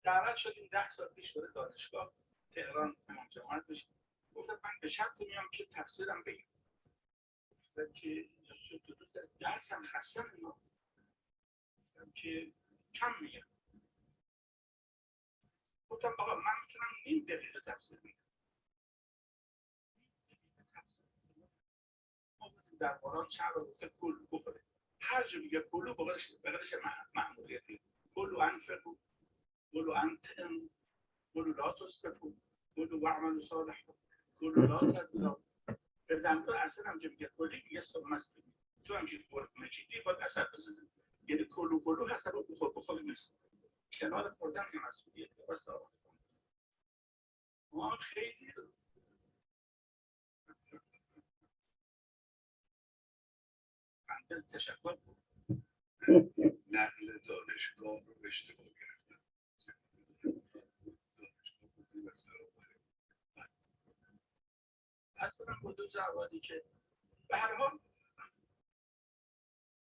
دعوت شدیم 10 سال پیش برای دانشگاه تهران امام جماعت بشیم. گفتم من به شرط میام که تفسیرم بگیم. گفتم که تو درس هم خستم اینا. گفتم که کم میگم. گفتم آقا من میتونم نیم دقیقه تفسیر بگم. در قرآن چند رو گفته کل بخوره. هر جا میگه کلو بقیرش معمولیتی. کلو انفقو، کلو انتم، کلو لا تسرفو، کلو وعمل صالح، کلو لا تدلو. به دمتو اصلا هم که میگه کلی میگه سرمست بگید. تو هم که فرق مچیدی باید اثر بزنید. یعنی کلو حسب بخور نیست. کنار خوردن که مسئولیت بس آقا. ما خیلی بنده تشکر بود. نقل دانشگاه رو به اشتباه گرفتن. اصلا با دو جوانی که به هر حال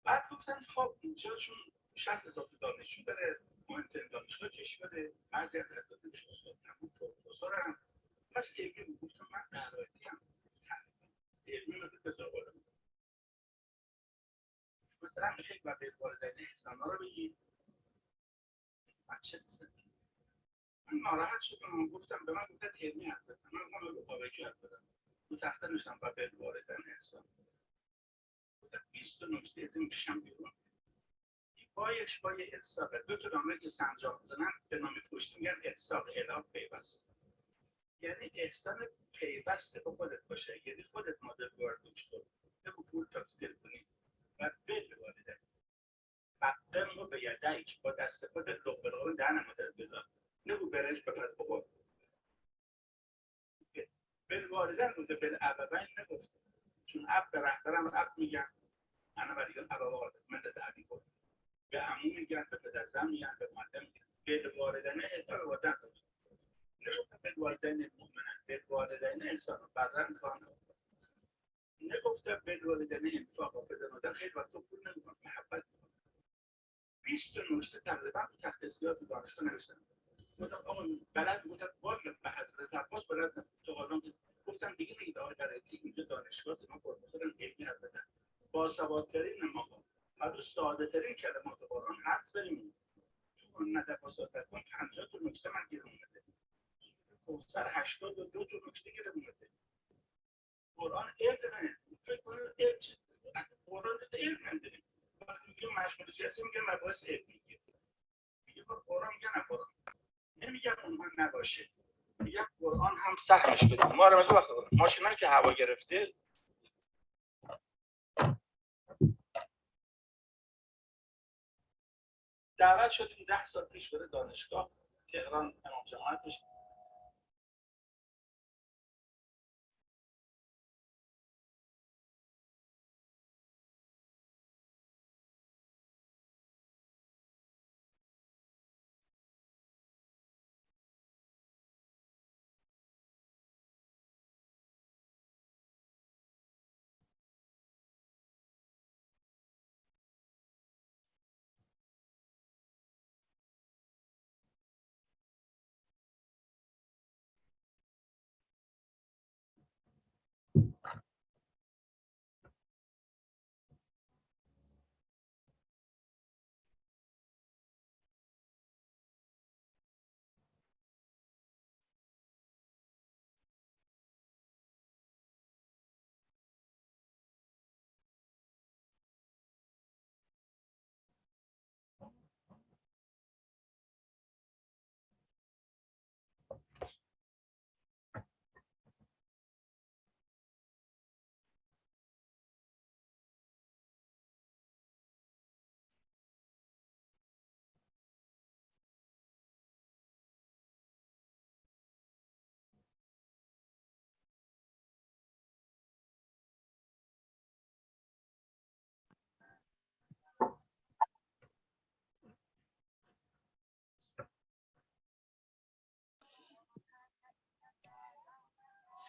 بعد گفتن خب اینجا چون 60,000 دانشجو داره مهمترین دانشگاه کشوره بعضی از اساتیدش استاد نبود پروفسور هم پس علمی گفتم من نهایتی هم علمی رو بذار بالا مثلا میشه و به والدین احسان رو بگید بچه نیستن من ناراحت شدم گفتم به من گفتن علمی حرف بزن من گفتم به بابکی حرف بزن تو تخته نوشتم و به والدین احسان گفتم 20 نکته از این میکشم بیرون پایش پای الساق دو تا نامه که سنجاق دادن به نام پشت میگن الساق اله پیوست یعنی احسان پیوسته با خودت باشه یعنی خودت مادر بار دکتر بگو پول تاکسیل کنی و بل والده مقدم رو به یدک با دست خودت لقبه دهن مادر بذار نگو برنج بپز بابا بل والدن بوده بل ابوین نگفت چون اب به رهبرم اب میگن انا ولی ابوالد من تعبیر کنم به عمو میگن به پدرزن میگن به معلم میگن بل والدن احسان والدن نگفتم به والدین مؤمنن به والدین انسان برن کانه نگفتم به والدین انفاق و بدن خیلی وقت پول نمیکنم محبت 20 نوشته تقریبا تو تخت سیاه تو دانشگاه نوشتم گفتم آقا بلد گفتم والا به حضرت عباس بلد تو قانون گفتم دیگه نگید آقای درعتی اینجا دانشگاه ما پروفسور علمی حرف بزن باسوادترین ما حالا ساده ترین کلمات قرآن حرف بریم اون ندب و صحبت کن 50 تا نکته من گیرم اومده کوثر 82 تا نکته گیرم اومده قرآن علمه فکر کنید علم چیز قرآن علم نداریم میگه مشمول سیاسی میگه مباحث علمی میگه قرآن میگه نه قرآن نمیگم اونها نباشه میگم قرآن هم سهمش بده ما رو از وقت ماشینایی که هوا گرفته دعوت شدیم 10 سال پیش برای دانشگاه تهران امام جماعت بشیم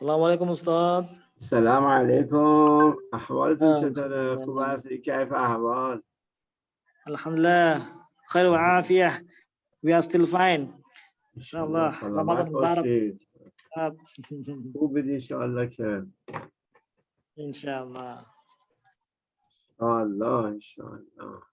Assalamualaikum Ustaz. السلام عليكم. أحوالكم چطوره؟ خوب Alhamdulillah. هستی؟ كيف أحوال؟ Alhamdulillah. Khair wa afiyah. We are still fine. إن شاء الله Inshallah. سلامت Ramadan Mubarak. باشید. خوب بدین إن شاء الله که Inshallah. الله إن شاء الله.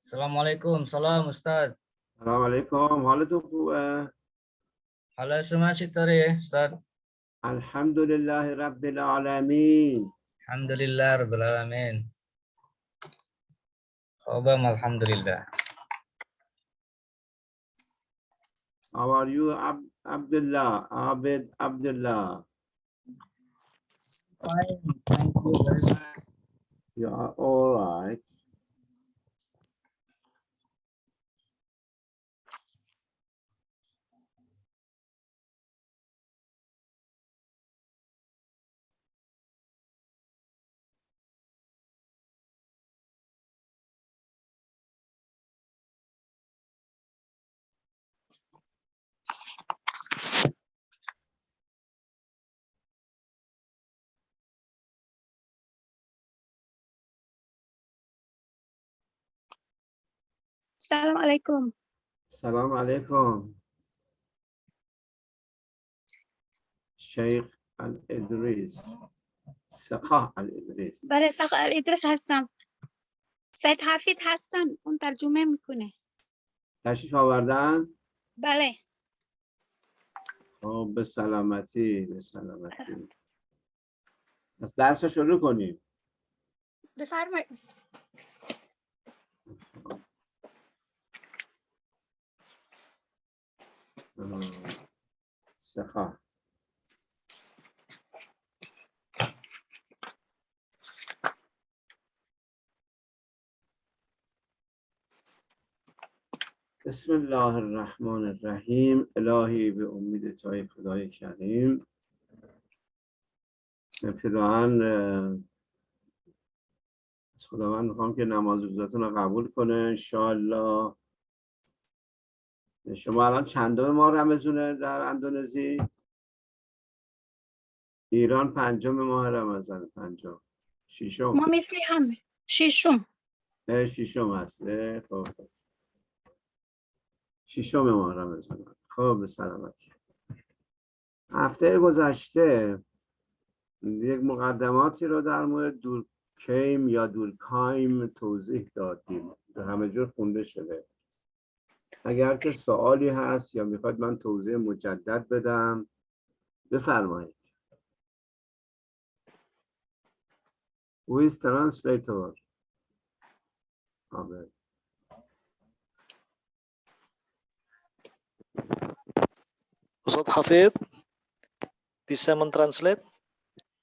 Assalamualaikum, salam Ustaz. السلام عليكم. حالتون خوبه؟ Halo semua chitore Ustaz. الحمد لله رب العالمين. Alhamdulillah rabbil alamin. Khobam alhamdulillah. How are you, Abdullah? Abid Abdullah. Fine, thank you very much. You are all right. Assalamualaikum. السلام عليكم. شيخ الإدريس. سقاه الإدريس. بله ساق الادرس هستم. سید حفید هستن اون ترجمه میکنه. تشریف آوردن؟ بله. خب به سلامتی، به سلامتی. پس درس رو شروع کنیم. بفرمایید. سقاه. بسم الله الرحمن الرحیم. الهی به امید توی خدای کریم. ابتداً از خداوند میخوام که نماز روزتون رو قبول کنه انشاءالله. شما الان چندم ماه رمضونه در اندونزی؟ ایران 5 ماه رمضان. 5 6 ما مثلی همه. ششم. 6 هست. خب 6 ماه رمضان. خب به سلامتی. هفته گذشته یک مقدماتی رو در مورد دورکیم یا دورکایم توضیح دادیم. همه جور خونده شده. اگر که سوالی هست یا میخواید من توضیح مجدد بدم بفرمایید. Who is translator? آمین. Ustaz Hafid bisa mentranslate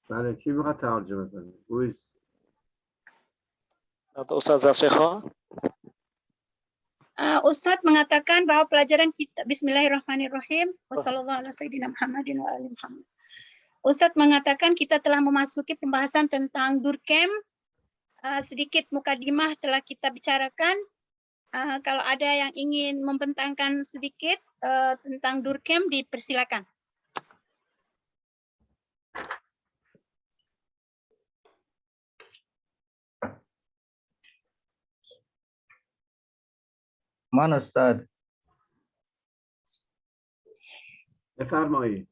بله کی میخواد ترجمه کنه؟ Who is atau Ustazah Syekha? Ustadz mengatakan bahwa pelajaran kita Bismillahirrahmanirrahim. Wassallallahu ala sayyidina Muhammadin wa ali Muhammad. Ustadz mengatakan kita telah memasuki pembahasan tentang Durkheim. Sedikit mukadimah telah kita bicarakan. Kalau ada yang ingin membentangkan sedikit tentang Durkheim dipersilakan. Mana Ustaz? بفرمایید.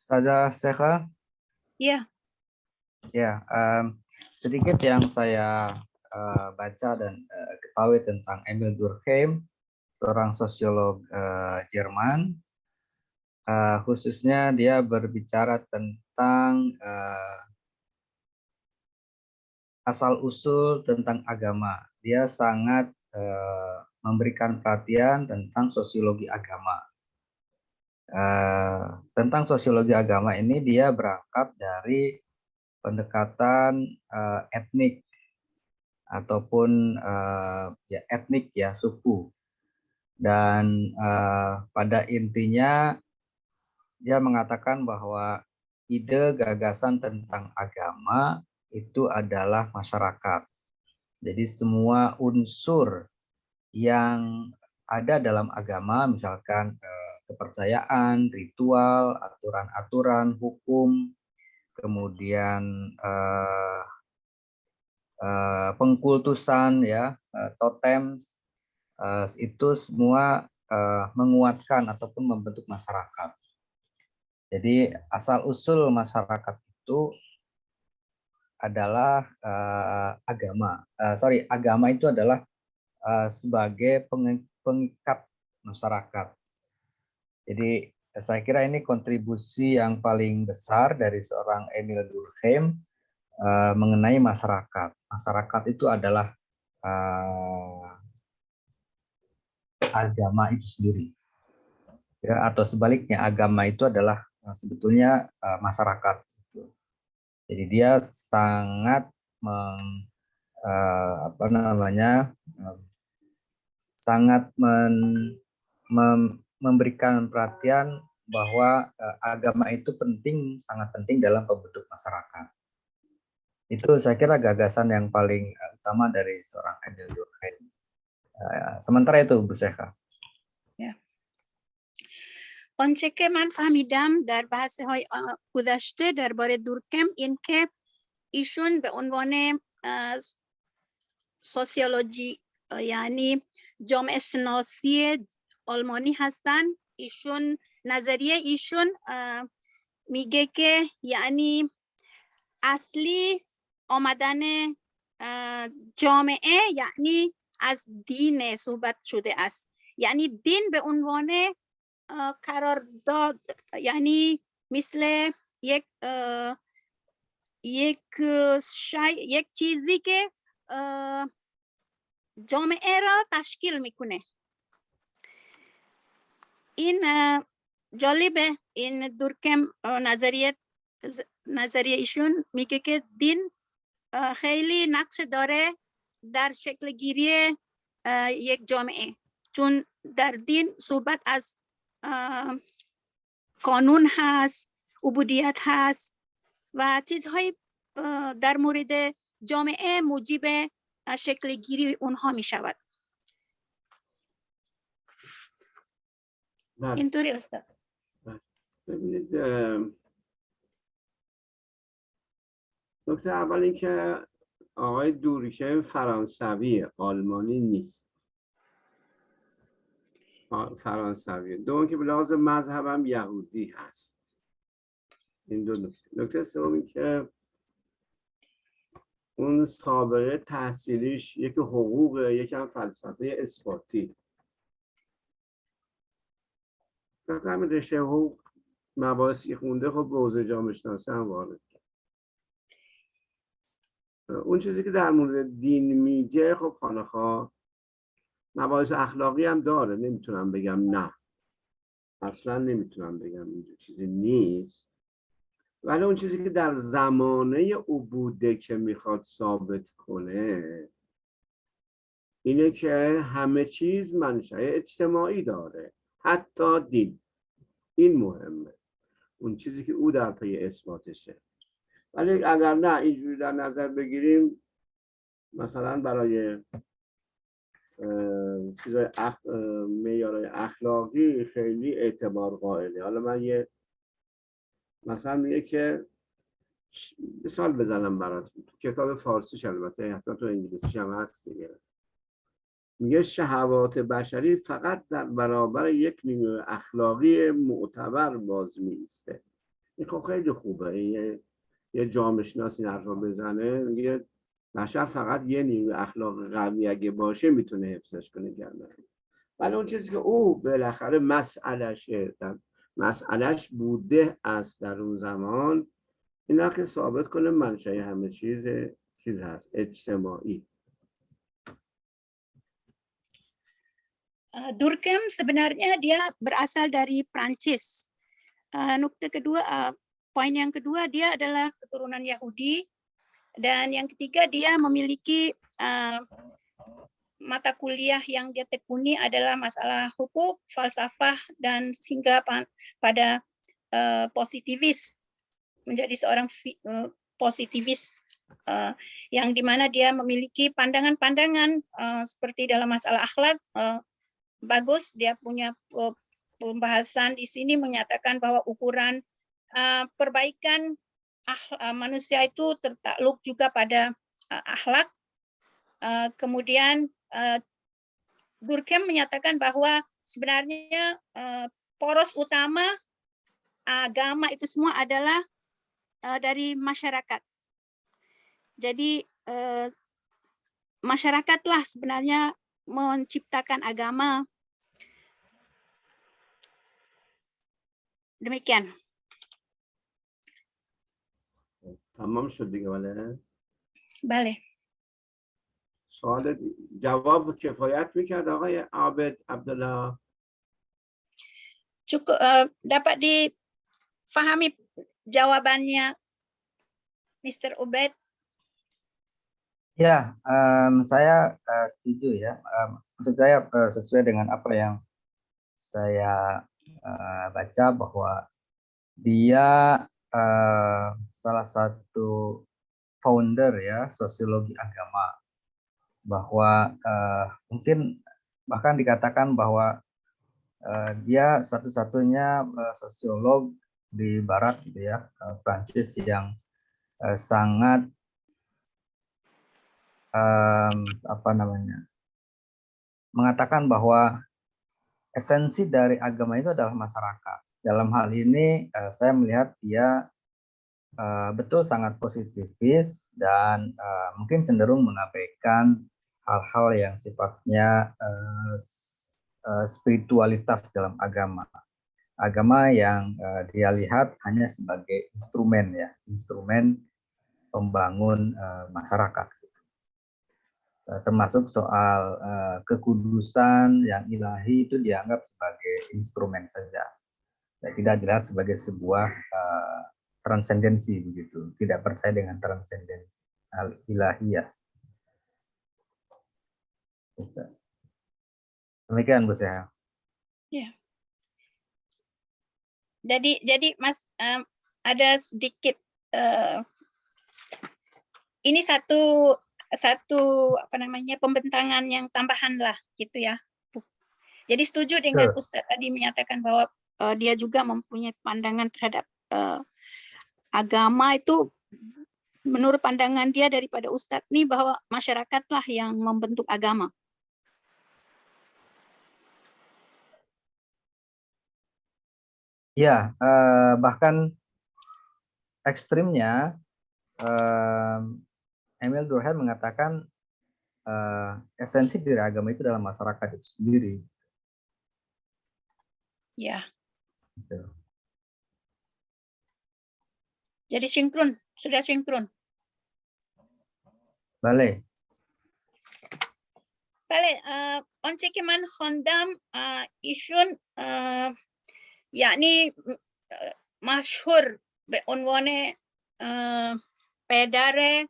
Saja Sekha. Ya, Ya, sedikit yang saya baca dan ketahui tentang Emil Durkheim, seorang sosiolog Jerman. Khususnya dia berbicara tentang asal-usul tentang agama. Dia sangat memberikan perhatian tentang sosiologi agama. Tentang sosiologi agama ini dia berangkat dari pendekatan etnik ataupun ya etnik ya suku, dan pada intinya dia mengatakan bahwa ide gagasan tentang agama itu adalah masyarakat. Jadi semua unsur yang ada dalam agama, misalkan kepercayaan, ritual, aturan-aturan, hukum, kemudian pengkultusan, ya, totem, itu semua menguatkan ataupun membentuk masyarakat. Jadi asal-usul masyarakat itu adalah agama. Agama itu adalah sebagai pengikat masyarakat. Jadi saya kira ini kontribusi yang paling besar dari seorang Emil Durkheim mengenai masyarakat. Masyarakat itu adalah agama itu sendiri, ya, atau sebaliknya agama itu adalah sebetulnya masyarakat. Jadi dia sangat sangat memberikan perhatian bahwa agama itu penting, sangat penting dalam pembentuk masyarakat. Itu saya kira gagasan yang paling utama dari seorang Emil Durkheim. Sementara itu Bu Sekha. آنچه که من فهمیدم در بحث های گذشته درباره دورکهیم این که ایشون به عنوان سوسیولوژی یعنی جامعه شناسی آلمانی هستن. ایشون نظریه ایشون میگه که یعنی اصلی آمدن جامعه یعنی از دین صحبت شده است. یعنی دین به عنوان قرارداد، یعنی مثل یک چیزی که جامعه را تشکیل میکنه. این جالبه. این دورکهیم نظریه ایشون میگه که دین خیلی نقش داره در شکل گیری یک جامعه، چون در دین صحبت از قانون هست، عبودیت هست و چیزهای در مورد جامعه موجب شکل گیری اونها می شود. اینطوری استاد. ببینید نکته اول این که آقای دورکهیم فرانسوی، آلمانی نیست. فرانسوی. دوم که به لحاظ مذهب هم یهودی هست. این دو نکته. نکته سوم این که اون سابقه تحصیلیش یک حقوق، یکم فلسفه اثباتی. فقط همین رشته حقوق مباحثی که خونده خب به حوزه جامعه شناسی هم وارد کرد. اون چیزی که در مورد دین میگه خب خانه‌خواه مباحث اخلاقی هم داره. نمیتونم بگم نه، اصلا نمیتونم بگم اینجور چیزی نیست، ولی اون چیزی که در زمانه عبوده که میخواد ثابت کنه اینه که همه چیز منشأ اجتماعی داره، حتی دین. این مهمه، اون چیزی که او در پی اثباتشه. ولی اگر نه اینجوری در نظر بگیریم، مثلا برای چیزای معیارهای اخلاقی خیلی اعتبار قائله. حالا من مثلا میگه که مثال بزنم براتون، تو کتاب فارسیش البته، حتی تو انگلیسیش هم هست دیگه، میگه شهوات بشری فقط در برابر یک نیروی اخلاقی معتبر باز میسته. این خب خیلی خوبه. یه جامعه شناس این حرف رو بزنه، میگه بشر فقط یه نیروی اخلاق قوی اگه باشه میتونه حفظش کنه گردن. ولی اون چیزی که او بالاخره مسئلهش بوده است در اون زمان، اینا که ثابت کنه منشأ همه چیز هست، اجتماعی. Durkheim sebenarnya dia berasal dari Prancis. Poin yang kedua dia adalah keturunan Yahudi, dan yang ketiga dia memiliki mata kuliah yang dia tekuni adalah masalah hukuk, falsafah, dan hingga pada positivis, menjadi seorang positivis yang dimana dia memiliki pandangan-pandangan seperti dalam masalah akhlak. Bagus, dia punya pembahasan di sini menyatakan bahwa ukuran perbaikan manusia itu tertakluk juga pada akhlak. Kemudian Durkheim menyatakan bahwa sebenarnya poros utama agama itu semua adalah dari masyarakat. Jadi masyarakatlah sebenarnya menciptakan agama. Demikian. تمام شد دیگه. بله. سوال جواب کفایت میکرد آقای عابد عبدالله؟ Cukup dapat difahami jawabannya Mr. Ubed? Ya, saya setuju ya. Maksud saya sesuai dengan apa yang saya baca, bahwa dia salah satu founder ya sosiologi agama, bahwa mungkin bahkan dikatakan bahwa dia satu-satunya sosiolog di Barat gitu ya, Prancis yang sangat mengatakan bahwa esensi dari agama itu adalah masyarakat. Dalam hal ini saya melihat dia betul sangat positivis dan mungkin cenderung mengabaikan hal-hal yang sifatnya spiritualitas dalam agama. Agama yang dia lihat hanya sebagai instrumen ya, instrumen pembangun masyarakat. Termasuk soal kekudusan yang ilahi itu dianggap sebagai instrumen saja. Tidak dilihat sebagai sebuah transendensi begitu. Tidak percaya dengan transendensi ilahiyah. Demikian Bu Seha. Ya. Jadi Mas ada sedikit ini satu pembentangan yang tambahan lah gitu ya. Jadi setuju dengan Ustadz tadi menyatakan bahwa dia juga mempunyai pandangan terhadap agama itu, menurut pandangan dia daripada Ustadz nih, bahwa masyarakatlah yang membentuk agama. Ya, bahkan ekstrimnya Emil Durkheim mengatakan esensi dari agama itu dalam masyarakat itu sendiri. Ya. Gitu. Jadi sudah sinkron. Bale. آنچه که من خواندم ایشون یعنی مشهور به عنوان پدر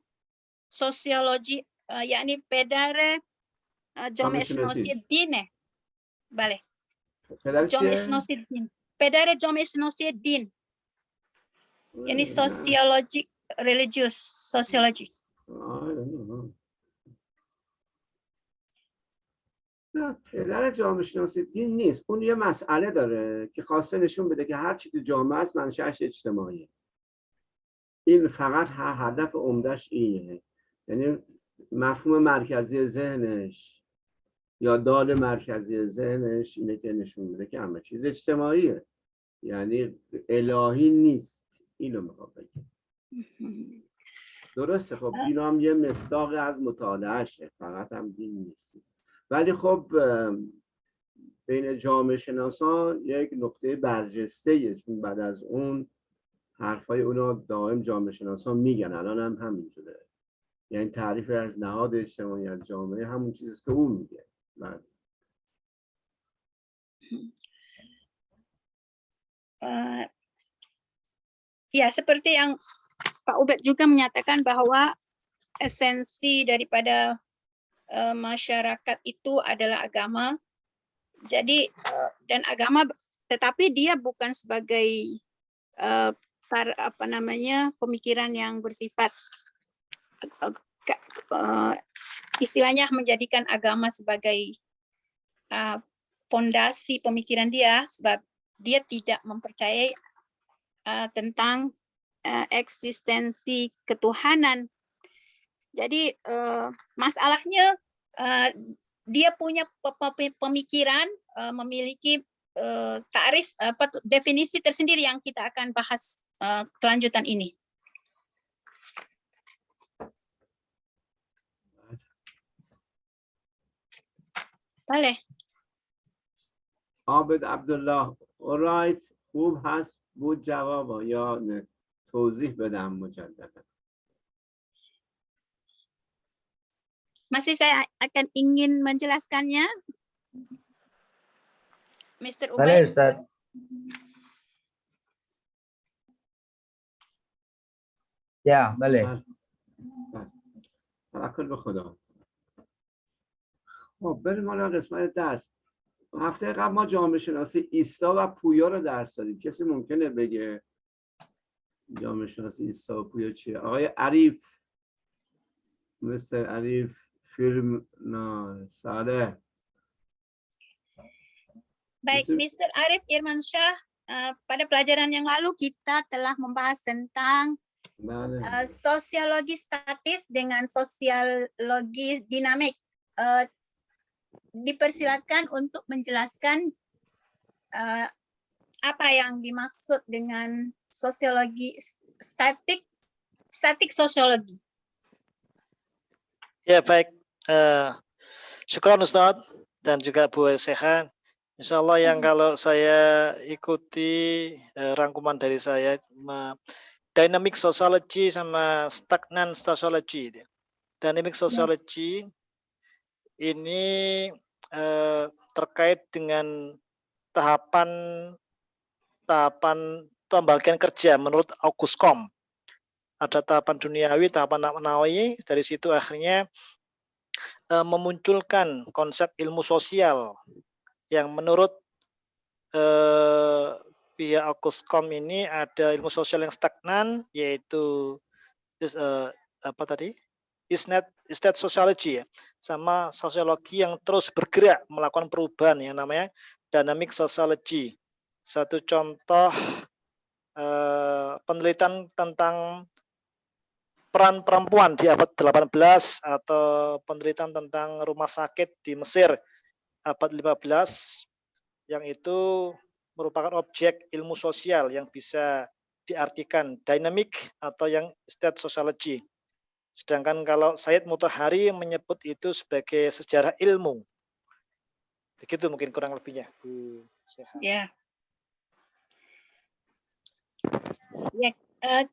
سوسیولوژی، یعنی پدر جامعه شناسی دینه. بله. جامعه شناسی دین. پدر جامعه شناسی دین. یعنی سوسیولوژی religious sociology. نه، پدر جامعه شناسی دین نیست. اون یه مسئله داره که خواسته نشون بده که هر چی تو جامعه است منشأش اجتماعیه. این فقط هدف عمدهش اینه. یعنی مفهوم مرکزی ذهنش یا دال مرکزی ذهنش اینه که نشون میده که همه چیز اجتماعیه، یعنی الهی نیست. اینو میخوام بگم. درسته، خب این هم یه مصداق از مطالعهشه، فقط هم دین نیست. ولی خب بین جامعه شناسان یک نقطه برجسته، چون بعد از اون حرفای اونا دائم جامعه شناسان میگن، الان هم همینجوره. یعنی تعریف از نهاد اجتماعی از جامعه همون چیزیست که اون میگه. Ya, seperti yang Pak Ubed juga menyatakan bahwa esensi daripada masyarakat itu adalah agama. Jadi dan agama, tetapi dia bukan sebagai pemikiran yang bersifat istilahnya menjadikan agama sebagai pondasi pemikiran dia, sebab dia tidak mempercayai tentang eksistensi ketuhanan. Jadi masalahnya dia punya pemikiran, memiliki tarif definisi tersendiri yang kita akan bahas kelanjutan ini. Boleh. عابد عبدالله. alright، خوب هست بود جواب یا توضیح بدم مجددا؟ Masih saya akan ingin menjelaskannya, Mr. Boleh, Ubay. Ustaz. Ya, boleh. توکل به خدا. خب بریم حالا قسمت درس. هفته قبل ما جامعه شناسی ایستا و پویا رو درس دادیم. کسی ممکنه بگه جامعه شناسی ایستا و پویا چیه؟ آقای عریف، مستر عریف، فیلم صالح. Baik, Mr. Arif Irmansyah, pada pelajaran yang lalu kita telah membahas tentang sosiologi statis dengan sosiologi dinamik. Dipersilakan untuk menjelaskan apa yang dimaksud dengan sosiologi statik sosiologi. Ya, baik. Syukran Ustaz dan juga Bu Sehan. Insya Allah yang kalau saya ikuti rangkuman dari saya, dynamic sociology sama stagnant sociology. Dynamic sociology ini terkait dengan tahapan pembagian kerja menurut Auguste Comte. Ada tahapan duniawi, tahapan maknawi. Dari situ akhirnya memunculkan konsep ilmu sosial yang menurut pihak Auguste Comte ini ada ilmu sosial yang stagnan, yaitu state sociology ya, sama sosiologi yang terus bergerak melakukan perubahan yang namanya dynamic sociology. Satu contoh penelitian tentang peran perempuan di abad 18 atau penelitian tentang rumah sakit di Mesir abad 15 yang itu merupakan objek ilmu sosial yang bisa diartikan dynamic atau yang state sociology. Sedangkan kalau Said Mutahari menyebut itu sebagai sejarah ilmu. Begitu mungkin kurang lebihnya, Bu Sehan. Ya. Ya,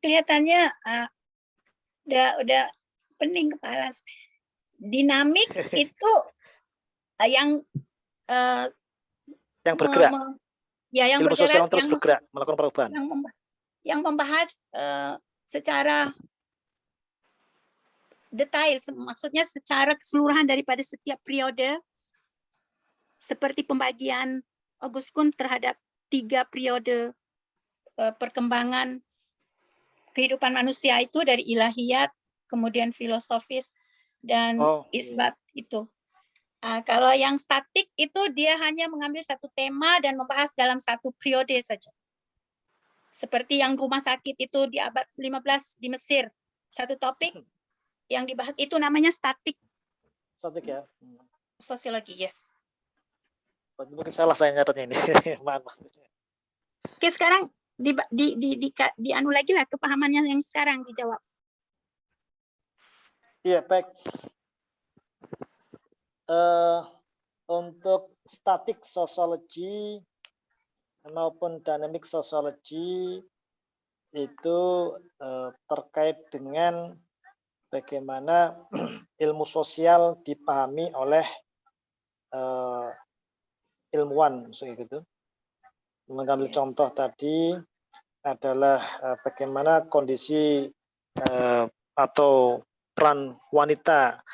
kelihatannya udah pening kepala. Dinamik itu yang bergerak. Yang ilmu bergerak, sosial yang terus bergerak melakukan perubahan. Yang membahas secara detail, maksudnya secara keseluruhan daripada setiap periode, seperti pembagian Auguste Comte terhadap 3 periode perkembangan kehidupan manusia itu, dari ilahiyat, kemudian filosofis, dan isbat itu. Kalau yang statik itu dia hanya mengambil satu tema dan membahas dalam satu periode saja. Seperti yang rumah sakit itu di abad 15 di Mesir. Satu topik yang dibahas itu namanya statik. Statik ya. Sosiologi, yes. Mungkin salah saya nyatetnya ini. Maaf. Oke, sekarang di anu lagi lah kepahamannya yang sekarang dijawab. Iya, baik. Untuk static sociology maupun dynamic sociology itu terkait dengan bagaimana ilmu sosial dipahami oleh ilmuwan, misalnya gitu. Mengambil contoh tadi adalah bagaimana kondisi atau peran wanita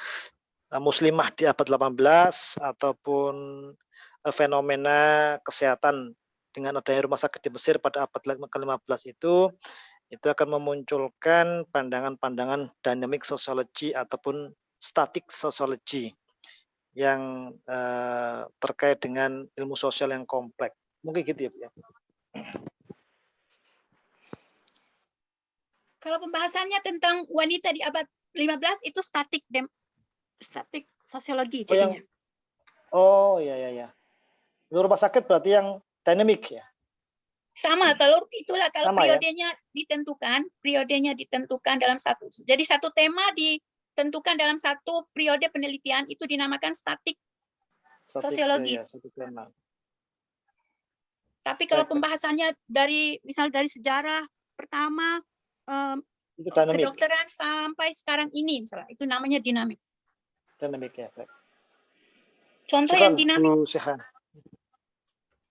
muslimah di abad 18 ataupun fenomena kesehatan dengan adanya rumah sakit di Mesir pada abad ke-15 itu akan memunculkan pandangan-pandangan dynamic sociology ataupun static sociology yang terkait dengan ilmu sosial yang kompleks. Mungkin gitu ya. Kalau pembahasannya tentang wanita di abad 15 itu statik sosiologi jadinya. Ya. Rumah sakit berarti yang dynamic ya. Sama, kalau Sama, periodenya ditentukan dalam satu. Jadi satu tema ditentukan dalam satu periode penelitian itu dinamakan statik sosiologi. Ya, satu tema. Tapi kalau pembahasannya dari sejarah pertama itu dynamic. Kedokteran sampai sekarang ini misalnya, itu namanya dinamik. Dynamic ya. Baik. Contoh yang dinamik.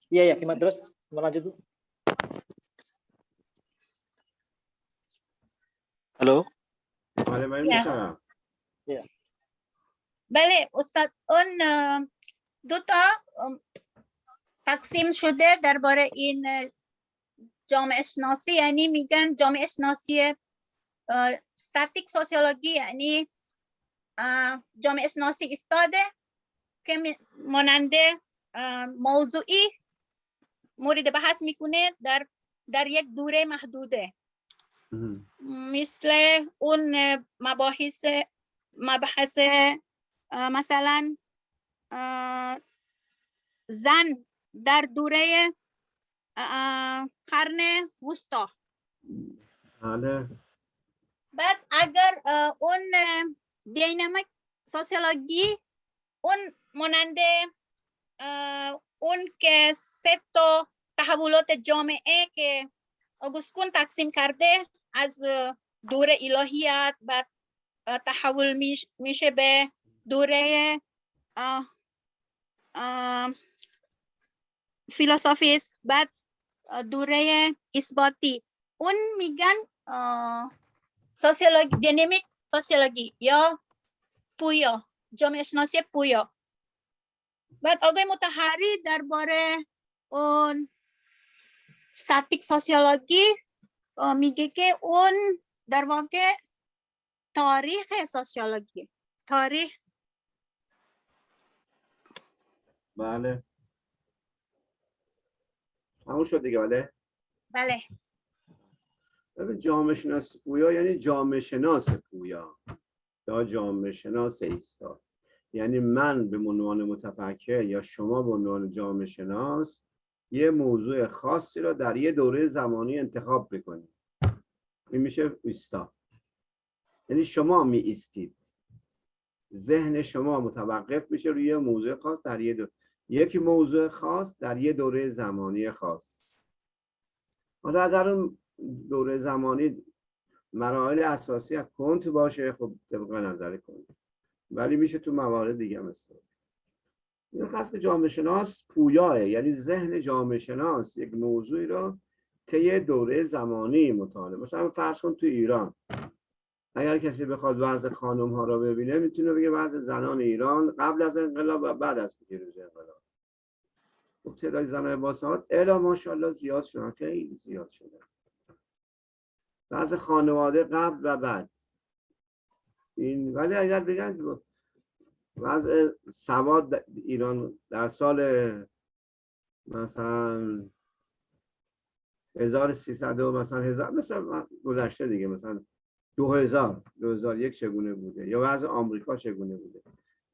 Iya, gimana terus? Lanjut, Bu. Halo? Yes. Ya. Bale, Ustad duta تقسیم شده درباره این جامعه شناسی، یعنی میگن جامعه شناسی استاتیک سوسیولوژی یعنی جامعه شناسی ایستاده که ماننده موضوعی مورد بحث میکنه در یک دوره محدوده، مثل اون مباحث مثلا زن در دوره قرن وسطا. بعد اگر اون دینامیک سوسیولوژی اون ماننده اون که سه تا تحولات جامعه که آگوستکون تقسیم کرده از دوره الهیات، بعد تحول میشه به دوره فیلسوفیست، بعد دوره اثباتی. اون میگن سوسیولوژی، دینامیک سوسیولوژی یا پویا، جامعه شناسی پویا. بعد آقای مطهری درباره اون استاتیک سوسیولوژی میگه که اون در واقع تاریخ سوسیولوژی، تاریخ. بله همون شد دیگه. بله. جامعه شناس پویا یعنی جامعه شناس پویا یا جامعه شناس ایستاد، یعنی من به عنوان متفکر یا شما به عنوان جامعه شناس یه موضوع خاصی را در یه دوره زمانی انتخاب بکنید. این میشه ایستاد، یعنی شما می ایستید، ذهن شما متوقف میشه روی موضوع خاص در یک موضوع خاص در یه دوره زمانی خاص. حالا در اون دوره زمانی مراحل اساسی از کنت باشه، خب طبق نظر کنت، ولی میشه تو موارد دیگه مثلا این خاص که جامعه شناس پویاه، یعنی ذهن جامعه شناس یک موضوعی رو طی دوره زمانی مطالعه. مثلا فرض کن تو ایران اگر کسی بخواد وضع خانم ها رو ببینه میتونه بگه وضع زنان ایران قبل از انقلاب و بعد از پیروزی انقلاب. خب تعداد زنان باسواد الا ماشاءالله زیاد شدن، خیلی زیاد شدن. وضع خانواده قبل و بعد این. ولی اگر بگن وضع سواد ایران در سال مثلا 1300 و مثلا 1000 مثلا گذشته دیگه، مثلا 2001 چگونه بوده یا وضع آمریکا چگونه بوده،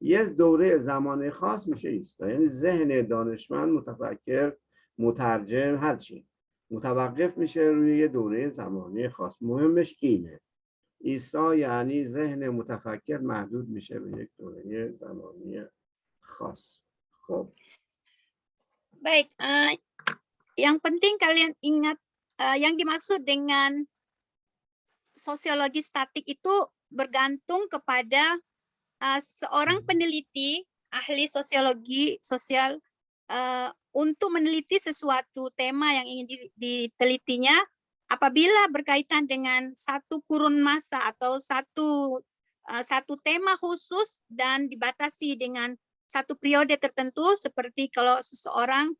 یه دوره زمانی خاص میشه ایستا، یعنی ذهن دانشمند، متفکر، مترجم، هرچی متوقف میشه روی یه دوره زمانی خاص. مهمش اینه، ایستا یعنی ذهن متفکر محدود میشه به یک دوره زمانی khas. Khop. Baik, yang penting kalian ingat yang dimaksud dengan sosiologi statik itu bergantung kepada seorang peneliti, ahli sosiologi sosial untuk meneliti sesuatu tema yang ingin ditelitinya. Apabila berkaitan dengan satu kurun masa atau satu tema khusus dan dibatasi dengan satu periode tertentu, seperti kalau seseorang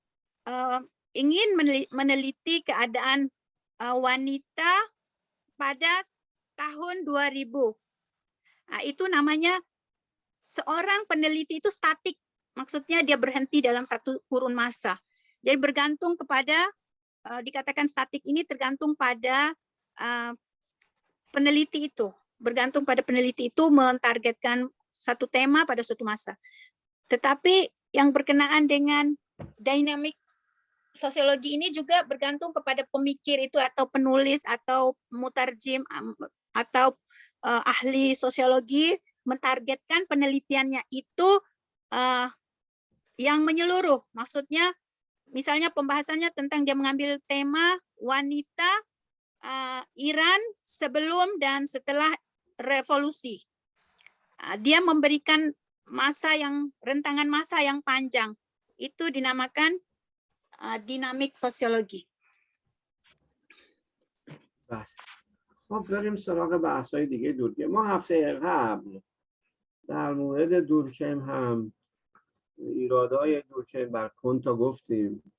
ingin meneliti keadaan wanita pada tahun 2000. Nah, itu namanya seorang peneliti itu statik. Maksudnya dia berhenti dalam satu kurun masa. Jadi bergantung kepada, dikatakan statik ini tergantung pada peneliti itu. Bergantung pada peneliti itu mentargetkan satu tema pada suatu masa. Tetapi yang berkenaan dengan dynamic sosiologi ini juga bergantung kepada pemikir itu atau penulis atau mutarjim atau ahli sosiologi mentargetkan penelitiannya itu yang menyeluruh. Maksudnya misalnya pembahasannya tentang dia mengambil tema wanita Iran sebelum dan setelah revolusi. Dia memberikan rentangan masa yang panjang. Itu dinamakan dinamik sosiologi. خب بریم سراغ بحث‌های دیگه دورکیم. ما هفته قبل در مورد دورکیم هم ایرادهای دورکیم بر کنتا گفتیم.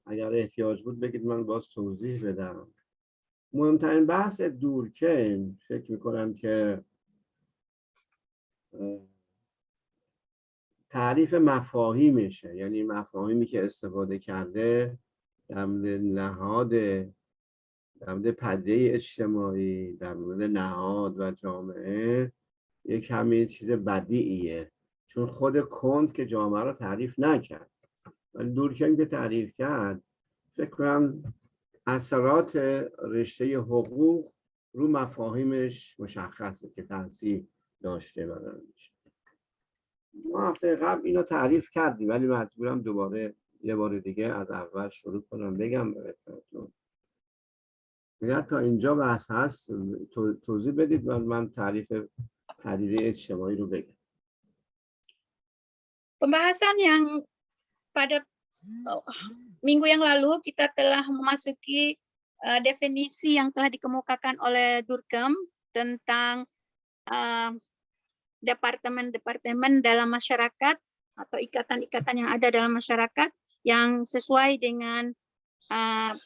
اگر احتیاج بود بگید من باز توضیح بدم. مهمترین بحث دورکیم فکر میکنم که تعریف مفاهیمشه، یعنی مفاهیمی که استفاده کرده در مورد نهاد، در مورد پدیده اجتماعی، در مورد نهاد و جامعه یک کمی چیز بدیعیه، چون خود کنت که جامعه رو تعریف نکرد ولی دورکیم که تعریف کرد، فکر کنم اثرات رشته حقوق رو مفاهیمش مشخصه که تاثیر داشته برندش. ما هفته قبل اینو تعریف کردیم ولی مجبورم دوباره یه بار دیگه از اول شروع کنم بگم براتون. اگر تا اینجا بحث هست توضیح بدید من تعریف پدیده اجتماعی رو بگم. Pembahasan yang pada minggu yang lalu kita telah memasuki definisi yang telah dikemukakan oleh Durkheim tentang departemen-departemen dalam masyarakat atau ikatan-ikatan yang ada dalam masyarakat yang sesuai dengan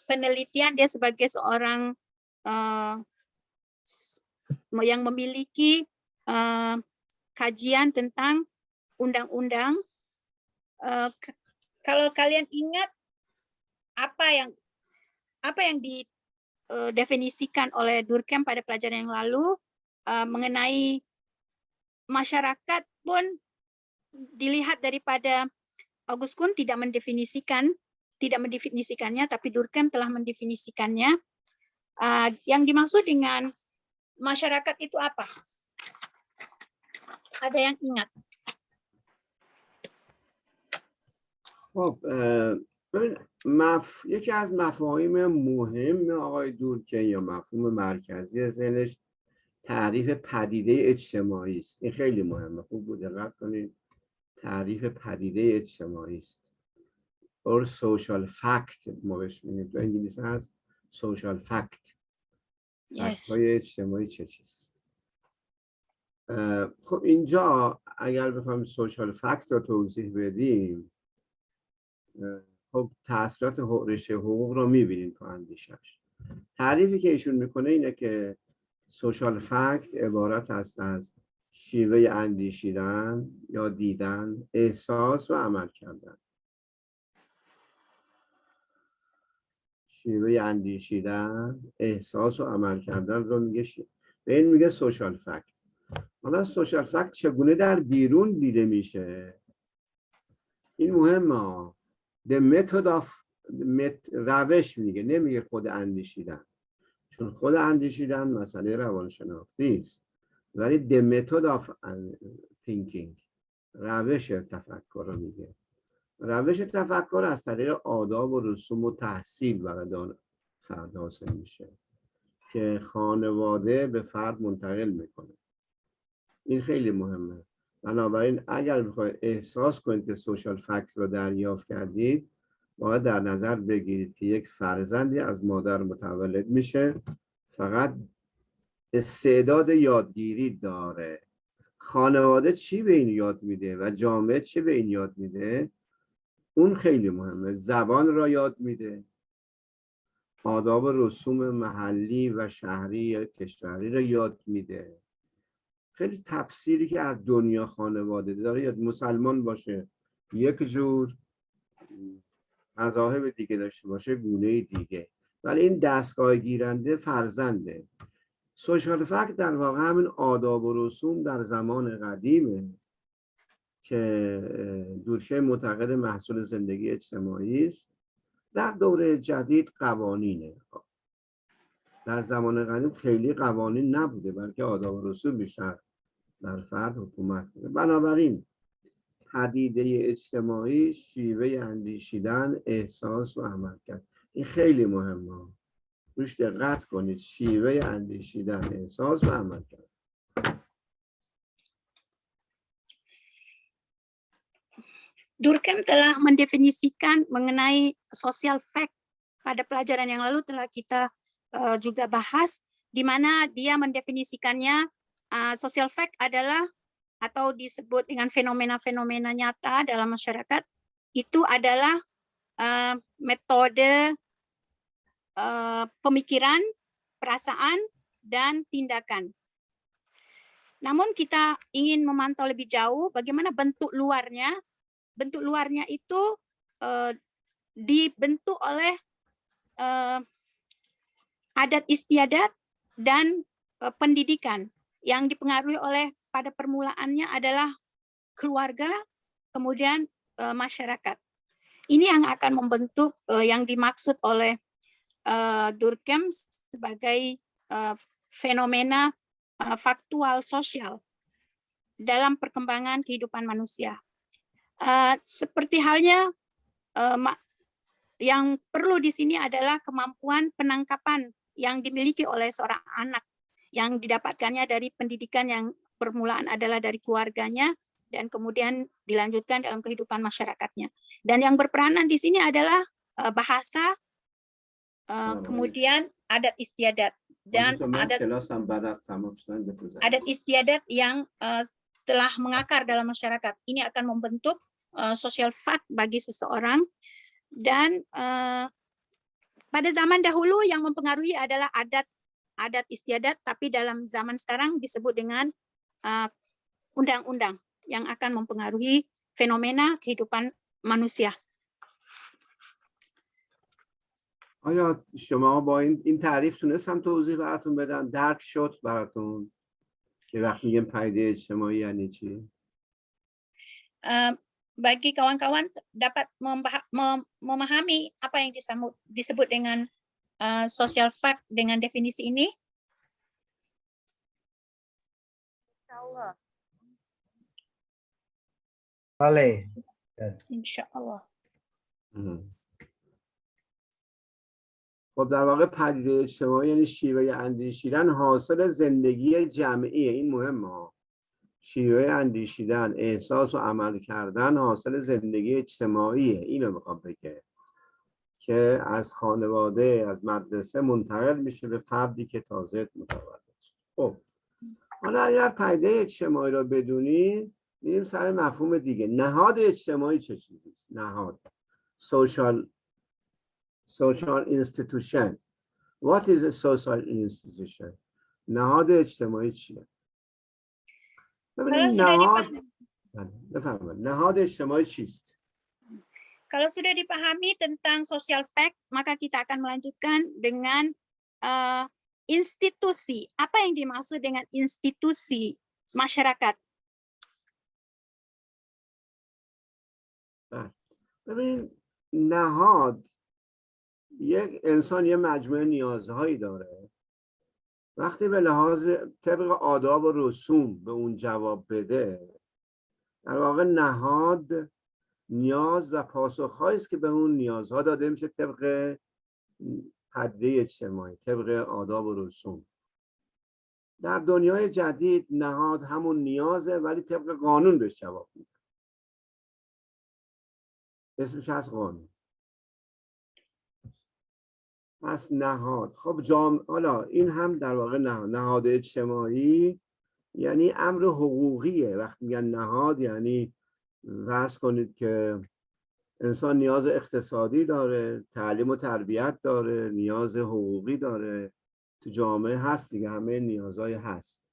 penelitian dia sebagai seorang yang memiliki kajian tentang undang-undang. Kalau kalian ingat apa yang didefinisikan oleh Durkheim pada pelajaran yang lalu mengenai masyarakat pun dilihat daripada August Kuhn tidak mendefinisikannya, tapi Durkheim telah mendefinisikannya. Yang dimaksud dengan masyarakat itu apa? Ada yang ingat? خب یکی از مفاهیم مهم آقای دورکیم یا مفهوم مرکزی ذهنش تعریف پدیده اجتماعی است. این خیلی مهمه، خوب بود دقت کنید. تعریف پدیده اجتماعی است. or social fact ما بهش میگیم، تو انگلیسی هست social fact. فکت های اجتماعی چه چیست؟ خب اینجا اگر بخوایم social fact رو توضیح بدیم، خب تأثیرات رشته حقوق رو میبینیم تو اندیشش. تعریفی که ایشون میکنه اینه که سوشال فکت عبارت است از شیوه اندیشیدن یا دیدن، احساس و عمل کردن. شیوه اندیشیدن، احساس و عمل کردن رو میگه به این میگه سوشال فکت. حالا سوشال فکت چگونه در بیرون دیده میشه؟ این مهمه. The method of روش میگه، نمیگه خود اندیشیدن، چون خود اندیشیدن مسئله روانشناختی است، ولی the method of thinking، روش تفکر رو میگه. روش تفکر از طریق آداب و رسوم و تحصیل برای فرد حاصل میشه که خانواده به فرد منتقل میکنه. این خیلی مهمه. بنابراین اگر بخواید احساس کنید که سوشال فکت رو دریافت کردید، باید در نظر بگیرید که یک فرزندی از مادر متولد میشه، فقط استعداد یادگیری داره. خانواده چی به این یاد میده و جامعه چی به این یاد میده، اون خیلی مهمه. زبان را یاد میده، آداب و رسوم محلی و شهری یا کشوری را یاد میده. خیلی تفسیری که از دنیا خانواده داره، یا مسلمان باشه یک جور، مذاهب دیگه داشته باشه گونه دیگه، ولی این دستگاه گیرنده فرزنده. سوشال فکت در واقع همین آداب و رسوم در زمان قدیمه که دورکیم معتقد محصول زندگی اجتماعی است. در دوره جدید قوانینه. در زمان قدیم خیلی قوانین نبوده، بلکه آداب و رسوم بیشتر در فرد حکومت کنه. بنابراین پدیده اجتماعی شیوه اندیشیدن، احساس و عمل کرد. این خیلی مهمه، روش دقت کنید. شیوه اندیشیدن، احساس و عمل کرد. Durkheim telah mendefinisikan mengenai social fact pada pelajaran yang lalu, telah kita juga bahas, di mana dia mendefinisikannya social fact adalah atau disebut dengan fenomena-fenomena nyata dalam masyarakat, itu adalah metode pemikiran, perasaan, dan tindakan. Namun kita ingin memantau lebih jauh bagaimana bentuk luarnya. Bentuk luarnya itu dibentuk oleh adat istiadat dan pendidikan yang dipengaruhi oleh, pada permulaannya adalah keluarga, kemudian masyarakat. Ini yang akan membentuk yang dimaksud oleh Durkheim sebagai fenomena faktual sosial dalam perkembangan kehidupan manusia. Seperti halnya yang perlu di sini adalah kemampuan penangkapan yang dimiliki oleh seorang anak, yang didapatkannya dari pendidikan yang permulaan adalah dari keluarganya dan kemudian dilanjutkan dalam kehidupan masyarakatnya. Dan yang berperanan di sini adalah bahasa, kemudian adat istiadat dan adat istiadat yang telah mengakar dalam masyarakat. Ini akan membentuk social fact bagi seseorang. Dan pada zaman dahulu yang mempengaruhi adalah adat istiadat, tapi dalam zaman sekarang disebut dengan undang-undang yang akan mempengaruhi fenomena kehidupan manusia. آیا شما با این تعریف تونستم توضیح براتون بدم؟ درک شد براتون که وقتی میگیم پدیده اجتماعی یعنی چی؟ Bagi kawan-kawan dapat memahami apa yang disebut dengan social fact dengan definisi ini? Insyaallah. Boleh. Insyaallah. خب در واقع پدیده اجتماعی یعنی شیوه اندیشیدن حاصل زندگی جمعیه. این مهمه. شیوه اندیشیدن، احساس و عمل کردن حاصل زندگی اجتماعیه. اینو میخوام بگه که از خانواده، از مدرسه منتقل میشه به فردی که تازه متولد شده. خب حالا اگر پدیده اجتماعی رو بدونی، میریم سر مفهوم دیگه. نهاد اجتماعی چه چیزیست؟ نهاد social institution. What is a social institution? نهاد اجتماعی چیه؟ نهاد اجتماعی چیست؟ Kalau sudah dipahami tentang social fact, maka kita akan melanjutkan dengan institusi. Apa yang dimaksud dengan institusi masyarakat. ببین نهاد یک انسان یه مجموعه نیازهایی داره، وقتی به لحاظ طبق آداب و رسوم به اون جواب بده، در واقع نهاد نیاز و پاسخهایی است که به اون نیازها داده میشه طبق پدیده اجتماعی، طبق آداب و رسوم. در دنیای جدید نهاد همون نیازه ولی طبق قانون بهش جواب میده. اسمش هست قانون. پس نهاد، خب حالا این هم در واقع نهاد اجتماعی یعنی امر حقوقیه. وقتی میگن نهاد یعنی فرض کنید که انسان نیاز اقتصادی داره، تعلیم و تربیت داره، نیاز حقوقی داره، تو جامعه هست دیگه، همه نیازهای هست.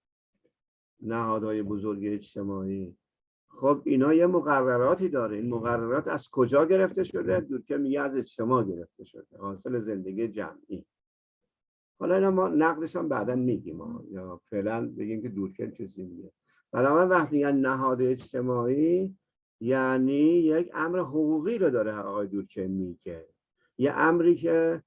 نهادهای بزرگ اجتماعی، خب اینا یه مقرراتی داره. این مقررات از کجا گرفته شده؟ دورکیم میگه از اجتماع گرفته شده، حاصل زندگی جمعی. حالا اینا ما نقدش هم بعدا میگیم، یا فعلا بگیم که دورکیم چیزی میگه. بنابراین وقتی میگن نهاد اجتماعی یعنی یک امر حقوقی رو داره آقای دورکیم میگه، یه امری که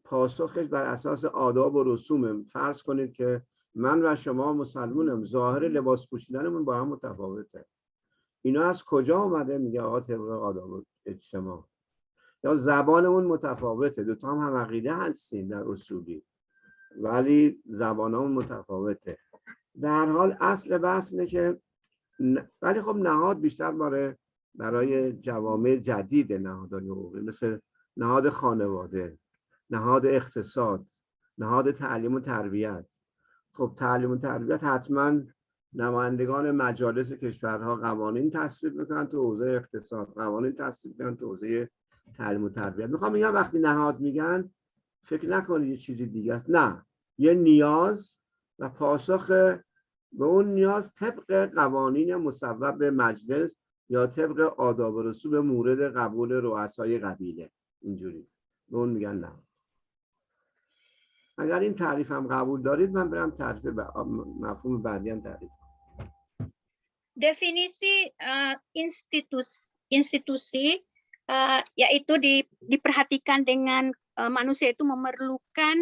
پاسخش بر اساس آداب و رسومه. فرض کنید که من و شما مسلمونم، ظاهر لباس پوشیدنمون با هم متفاوته. اینا از کجا اومده؟ میگه آقا طبق آداب و اجتماع. یا زبانمون متفاوته، دوتا هم عقیده هستیم در اصولی ولی زبانمون متفاوته. در حال اصل بحث اینه که ولی خب نهاد بیشتر برای جوامع جدید نهادهای حقوقی، مثل نهاد خانواده، نهاد اقتصاد، نهاد تعلیم و تربیت. خب تعلیم و تربیت حتما نمایندگان مجالس کشورها قوانین تصویب میکنن تو حوزه اقتصاد، قوانین تصویب میکنن تو حوزه تعلیم و تربیت. میخوام بگم وقتی نهاد میگن فکر نکنید یه چیزی دیگه است، نه، یه نیاز و پاسخ به اون نیاز طبق قوانین مصوب به مجلس یا طبق آداب و رسوم مورد قبول رؤسای قبیله. اینجوری به اون میگن نه. اگر این تعریف هم قبول دارید من برم تعریف مفهوم بعدی هم تعریف. Definisi institusi yaitu diperhatikan dengan manusia itu memerlukan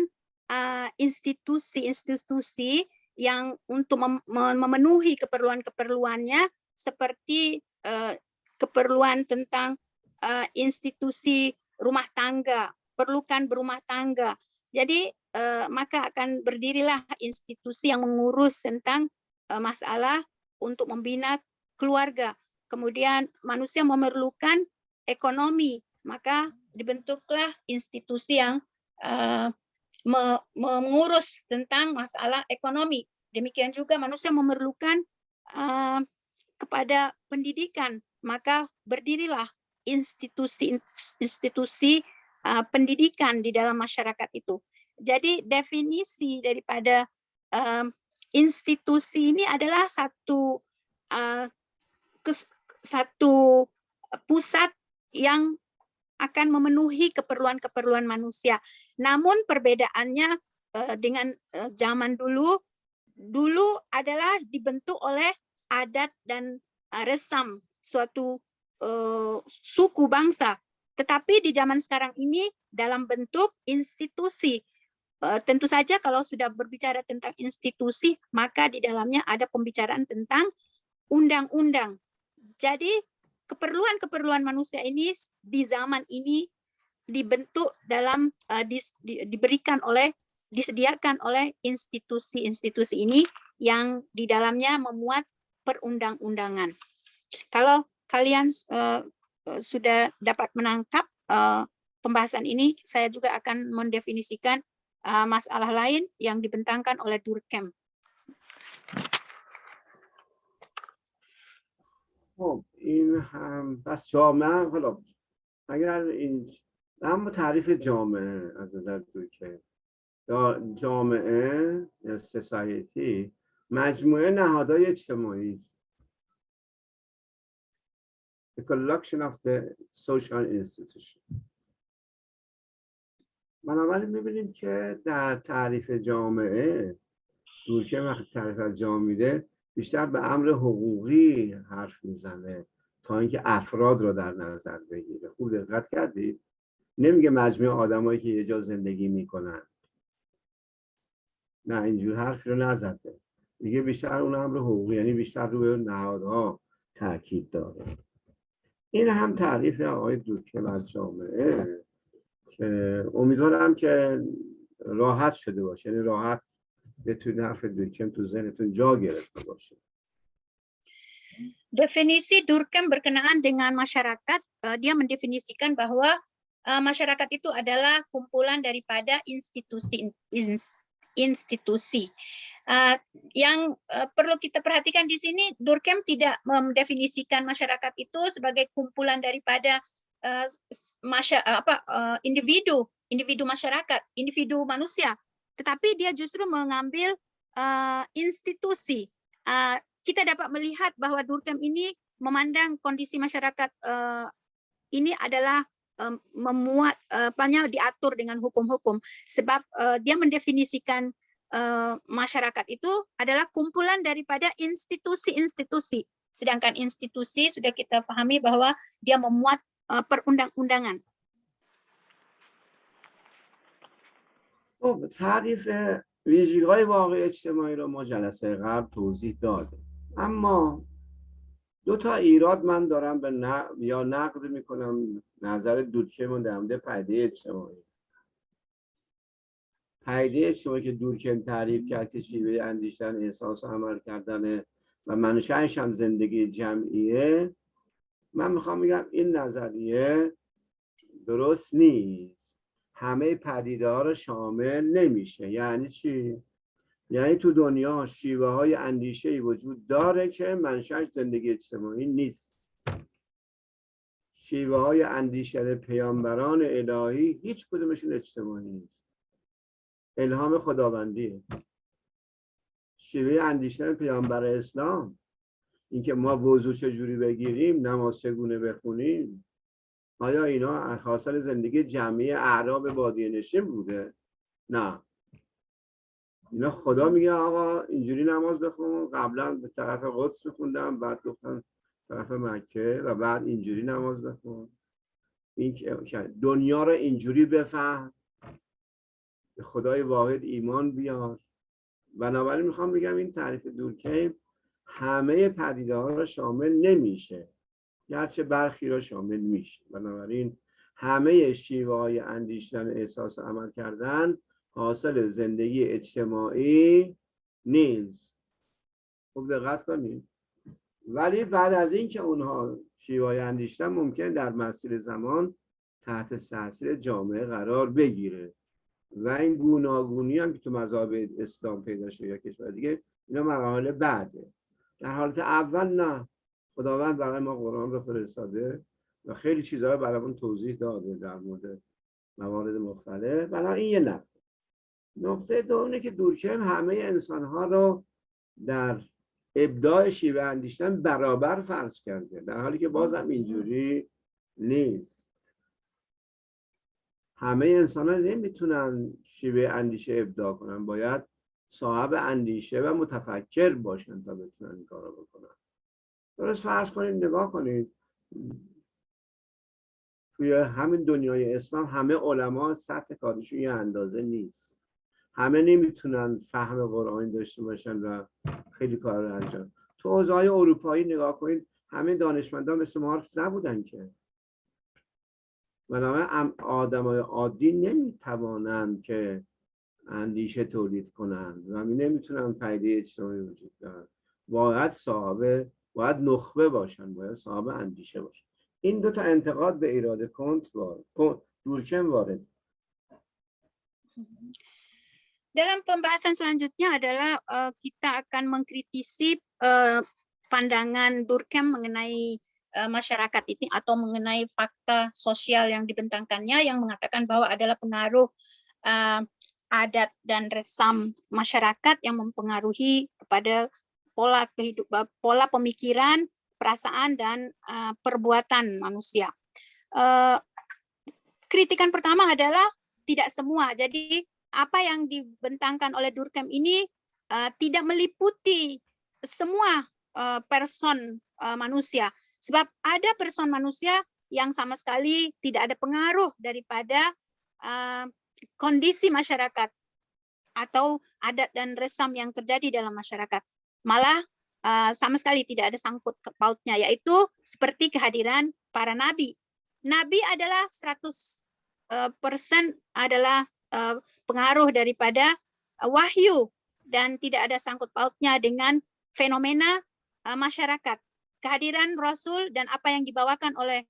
institusi-institusi yang untuk memenuhi keperluan-keperluannya, seperti keperluan tentang institusi rumah tangga, perlukan berumah tangga. Jadi maka akan berdirilah institusi yang mengurus tentang masalah untuk membina keluarga. Kemudian manusia memerlukan ekonomi, maka dibentuklah institusi yang mengurus tentang masalah ekonomi. Demikian juga manusia memerlukan kepada pendidikan, maka berdirilah institusi-institusi pendidikan di dalam masyarakat itu. Jadi definisi daripada institusi ini adalah satu pusat yang akan memenuhi keperluan-keperluan manusia. Namun perbedaannya dengan zaman dulu adalah dibentuk oleh adat dan resam suatu suku bangsa. Tetapi di zaman sekarang ini dalam bentuk institusi. Tentu saja kalau sudah berbicara tentang institusi, maka di dalamnya ada pembicaraan tentang undang-undang. Jadi keperluan-keperluan manusia ini di zaman ini dibentuk dalam disediakan oleh institusi-institusi ini yang di dalamnya memuat perundang-undangan. Kalau kalian sudah dapat menangkap pembahasan ini, saya juga akan mendefinisikan masalah lain yang dibentangkan oleh Durkheim. خب این هم پس جامعه، حالا اگر این هم تعریف جامعه از نظر دورکیم، یا جامعه یا سوسایتی مجموعه نهادهای اجتماعی است. The collection of the social institution. بنابراین می‌بینیم که در تعریف جامعه دورکیم وقتی تعریف از جامعه میده بیشتر به امر حقوقی حرف میزنه تا اینکه افراد رو در نظر بگیره. خوب دقت کردید؟ نمیگه مجموعه آدمایی که یه جا زندگی میکنن، نه اینجور حرفی رو نزده. میگه بیشتر اون امر حقوقی، یعنی بیشتر روی نهادها تاکید داره. این هم تعریف آقای دورکیم از جامعه که امیدوارم که راحت شده باشه، یعنی راحت بتونید حرف دورکیم تو ذهنتون جا گرفته باشه. Definisi Durkheim berkenaan dengan masyarakat, dia mendefinisikan bahwa masyarakat itu adalah kumpulan daripada institusi. Yang perlu kita perhatikan di sini, Durkheim tidak mendefinisikan masyarakat itu sebagai kumpulan daripada individu masyarakat, individu manusia, tetapi dia justru mengambil institusi. Kita dapat melihat bahwa Durkheim ini memandang kondisi masyarakat ini adalah memuat diatur dengan hukum-hukum, sebab dia mendefinisikan masyarakat itu adalah kumpulan daripada institusi-institusi, sedangkan institusi sudah kita pahami bahwa dia memuat perundang-undangan. تعریف ویژگی‌های واقعی اجتماعی رو ما جلسه قبل توضیح دادیم، اما دو تا ایراد من دارم به نقد میکنم نظر دورکیم در مورد پدیده اجتماعی. پدیده اجتماعی که دورکیم تعریف کرد که شیوه اندیشیدن، احساس و عمل کردن و منشأش هم زندگی جمعیه، من میخوام بگم این نظریه درست نیست. همه پدیده ها رو شامل نمیشه. یعنی چی؟ یعنی تو دنیا شیوه های اندیشه‌ای وجود داره که منشأش زندگی اجتماعی نیست. شیوه های اندیشه پیامبران الهی هیچ کدومشون اجتماعی نیست. الهام خداوندیه. شیوه اندیشه پیامبر اسلام، اینکه ما وضو چجوری بگیریم، نماز چگونه بخونیم، آیا اینا حاصل زندگی جمعی اعراب بادیه نشین بوده؟ نه. اینا خدا میگه آقا اینجوری نماز بخون، قبلا به طرف قدس بخوندم، بعد گفتن طرف مکه و بعد اینجوری نماز بخون. این دنیا رو اینجوری بفهم، به خدای واحد ایمان بیار. بنابراین میخوام بگم این تعریف دورکیم همه پدیده ها رو شامل نمیشه، گرچه برخی را شامل میشه. بنابراین همه شیوه های اندیشیدن، احساس و عمل کردن حاصل زندگی اجتماعی نیست. خوب دقت کنید. ولی بعد از این که اونها شیوه های اندیشیدن ممکن در مسیر زمان تحت تاثیر جامعه قرار بگیره و این گوناگونی هم که تو مذاهب اسلام پیدا شده یا کشور دیگه، اینا مراحل بعده. در حالت اول نه. خداوند برای ما قرآن رو فرستاده و خیلی چیزها رو برامون توضیح داده در مورد موارد مختلف. بنابراین این یه نقطه دومه که دورکیم همه انسان‌ها رو در ابداع شیوه اندیشیدن برابر فرض کرده، در حالی که بازم اینجوری نیست. همه انسان‌ها نمیتونن شیوه اندیشه ابداع کنن، باید صاحب اندیشه و متفکر باشن تا بتونن این کارو بکنن. درست فرض کنید، نگاه کنید توی همین دنیای اسلام همه علما سطح کارشون یه اندازه نیست. همه نمیتونن فهم قرآن داشته باشن و خیلی کار رو انجام. تو حوزه‌های اروپایی نگاه کنید، همه دانشمندان مثل مارکس نبودن که. بنابراین آدمای عادی نمیتوانند که اندیشه تولید کنند و نمیتونن پدیده اجتماعی وجود دارن. باید نخبه باشن، باید صاحب اندیشه باشن. این دو تا انتقاد به اراده دورکیم وارد. Dalam pembahasan selanjutnya adalah kita akan mengkritisi pandangan Durkheim mengenai masyarakat ini atau mengenai fakta sosial yang dibentangkannya yang mengatakan bahwa adalah pengaruh adat dan resam masyarakat yang mempengaruhi kepada pola kehidupan, pola pemikiran, perasaan dan perbuatan manusia. Kritikan pertama adalah tidak semua. Jadi apa yang dibentangkan oleh Durkheim ini tidak meliputi semua person manusia. Sebab ada person manusia yang sama sekali tidak ada pengaruh daripada kondisi masyarakat atau adat dan resam yang terjadi dalam masyarakat. Malah sama sekali tidak ada sangkut pautnya, yaitu seperti kehadiran para nabi. Nabi adalah 100% adalah pengaruh daripada wahyu dan tidak ada sangkut pautnya dengan fenomena masyarakat. Kehadiran Rasul dan apa yang dibawakan oleh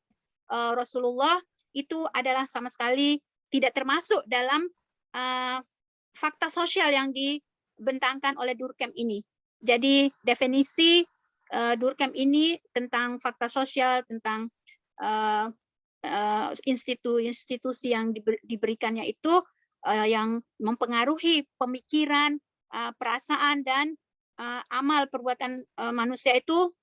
Rasulullah itu adalah sama sekali tidak termasuk dalam fakta sosial yang dibentangkan oleh Durkheim ini. Jadi definisi Durkheim ini tentang fakta sosial, tentang institusi yang diberikannya itu yang mempengaruhi pemikiran, perasaan dan amal perbuatan manusia itu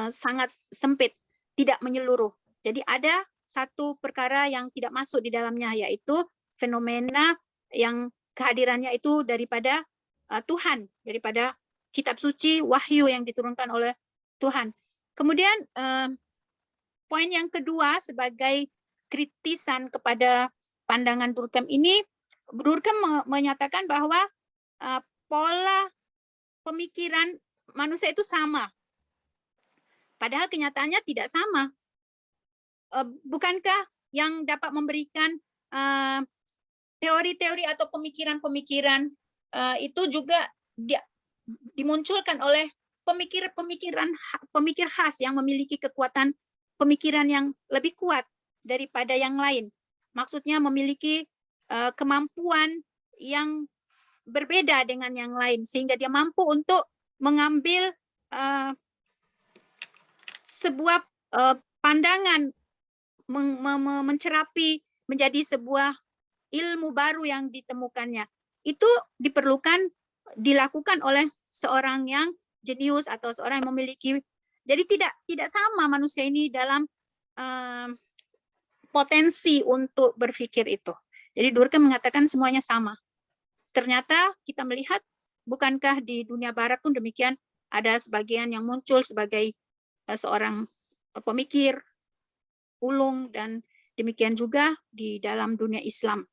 sangat sempit, tidak menyeluruh. Jadi ada satu perkara yang tidak masuk di dalamnya, yaitu fenomena yang kehadirannya itu daripada Tuhan, daripada kitab suci, wahyu yang diturunkan oleh Tuhan. Kemudian poin yang kedua sebagai kritisan kepada pandangan Durkheim ini, Durkheim menyatakan bahwa pola pemikiran manusia itu sama. Padahal kenyataannya tidak sama. Bukankah yang dapat memberikan teori-teori atau pemikiran-pemikiran itu juga dimunculkan oleh pemikir khas yang memiliki kekuatan pemikiran yang lebih kuat daripada yang lain. Maksudnya memiliki kemampuan yang berbeda dengan yang lain, sehingga dia mampu untuk mengambil sebuah pandangan, mencerapi menjadi sebuah ilmu baru yang ditemukannya. Itu dilakukan oleh seorang yang jenius atau seorang yang memiliki. Jadi tidak sama manusia ini dalam potensi untuk berpikir itu. Jadi Durkheim mengatakan semuanya sama. Ternyata kita melihat, bukankah di dunia barat pun demikian, ada sebagian yang muncul sebagai seorang pemikir ulung, dan demikian juga di dalam dunia Islam.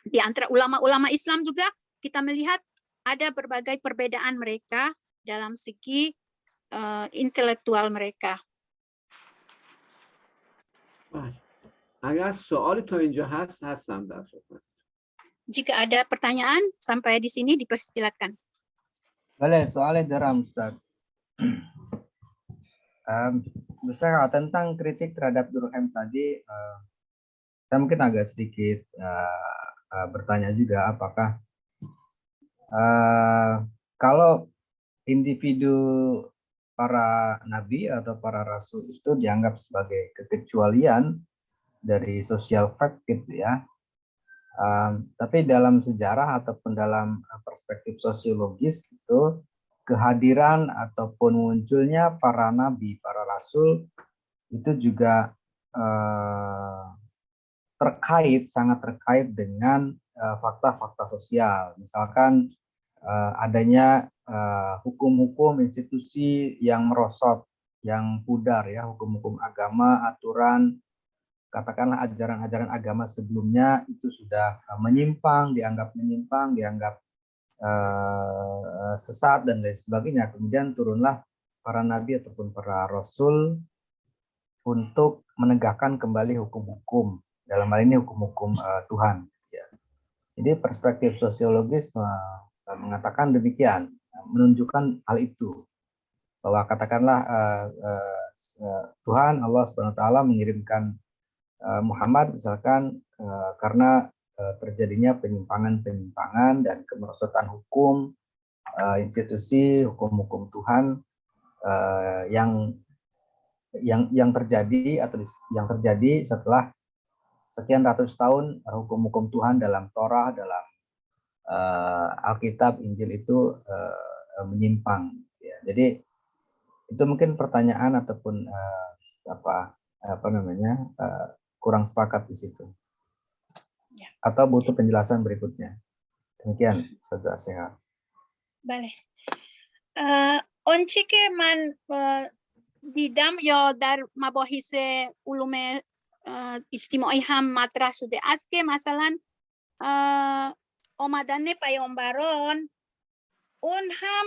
Di antara ulama-ulama Islam juga kita melihat ada berbagai perbedaan mereka dalam segi intelektual mereka. اگر سوالی تا اینجا هستم در خدمت. Jika ada pertanyaan sampai di sini dipersilakan. Boleh, soalnya dalam Ustaz. Besar tentang kritik terhadap Durkheim tadi, saya mungkin agak sedikit bertanya juga, apakah kalau individu para nabi atau para rasul itu dianggap sebagai kekecualian dari social fact gitu ya. Tapi dalam sejarah ataupun dalam perspektif sosiologis itu, kehadiran ataupun munculnya para nabi, para rasul itu juga sangat terkait dengan fakta-fakta sosial. Misalkan adanya hukum-hukum institusi yang merosot, yang pudar ya, hukum-hukum agama, aturan, katakanlah ajaran-ajaran agama sebelumnya itu sudah menyimpang, dianggap sesat dan lain sebagainya. Kemudian turunlah para nabi ataupun para rasul untuk menegakkan kembali hukum-hukum, dalam hal ini hukum-hukum Tuhan. Ya. Jadi perspektif sosiologis mengatakan demikian, menunjukkan hal itu, bahwa katakanlah Tuhan Allah Subhanahu Wa Taala mengirimkan Muhammad misalkan karena terjadinya penyimpangan-penyimpangan dan kemerosotan hukum, institusi, hukum-hukum Tuhan yang terjadi atau yang terjadi setelah sekian ratus tahun hukum-hukum Tuhan dalam Torah, dalam Alkitab, Injil itu menyimpang. Ya. Jadi itu mungkin pertanyaan ataupun kurang sepakat di situ, atau butuh penjelasan berikutnya. Demikian, Saudara Sehat. Boleh. آنچه که من دیدم یا در مباحث علوم اجتماعی هم مطرح شده است که مثلا آمدن پیامبران اون هم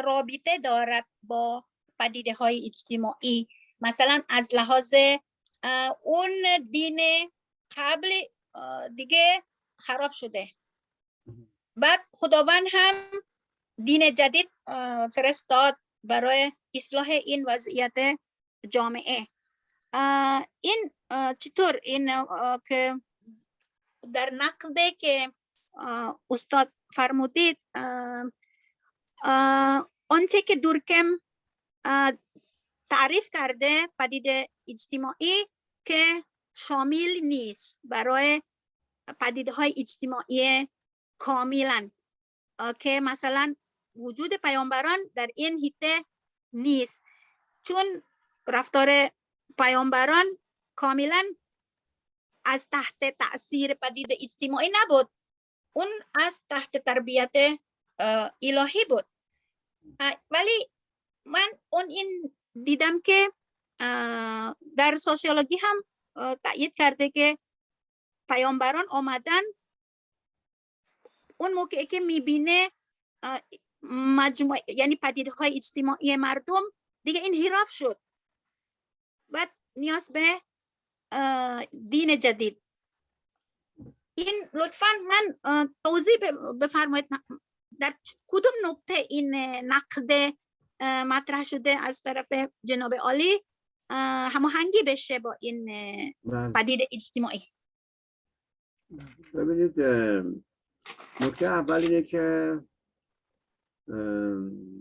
رابطه دارد با پدیده های اجتماعی. مثلا از لحاظ اون دین قبل دیگه خراب شده، بعد خداوند هم دین جدید فرستاد برای اصلاح این وضعیت جامعه. این چطور این که در نقده که استاد فرمودید، آنچه که دورکم تعریف کرده پدیده اجتماعی که شامل نیست برای پدیده های اجتماعی کاملا، که مثلا وجود پیامبران در این حیطه نیست، چون رفتار پیامبران کاملا از تحت تأثیر پدیده اجتماعی نبود، اون از تحت تربیت الهی بود. ولی من این دیدم که در سوسیولوژی هم تأیید کرده که پیامبران آمدن اون موقعی که میبینه مجموعه یعنی پدیده های اجتماعی مردم دیگه انحراف شد، بعد نیاز به دین جدید. این لطفاً من توضیح بفرمایید در کدوم نقطه این نقد مطرح شده از طرف جناب عالی هماهنگی بشه با این پدیده اجتماعی. ببینید، نکته اول اینه که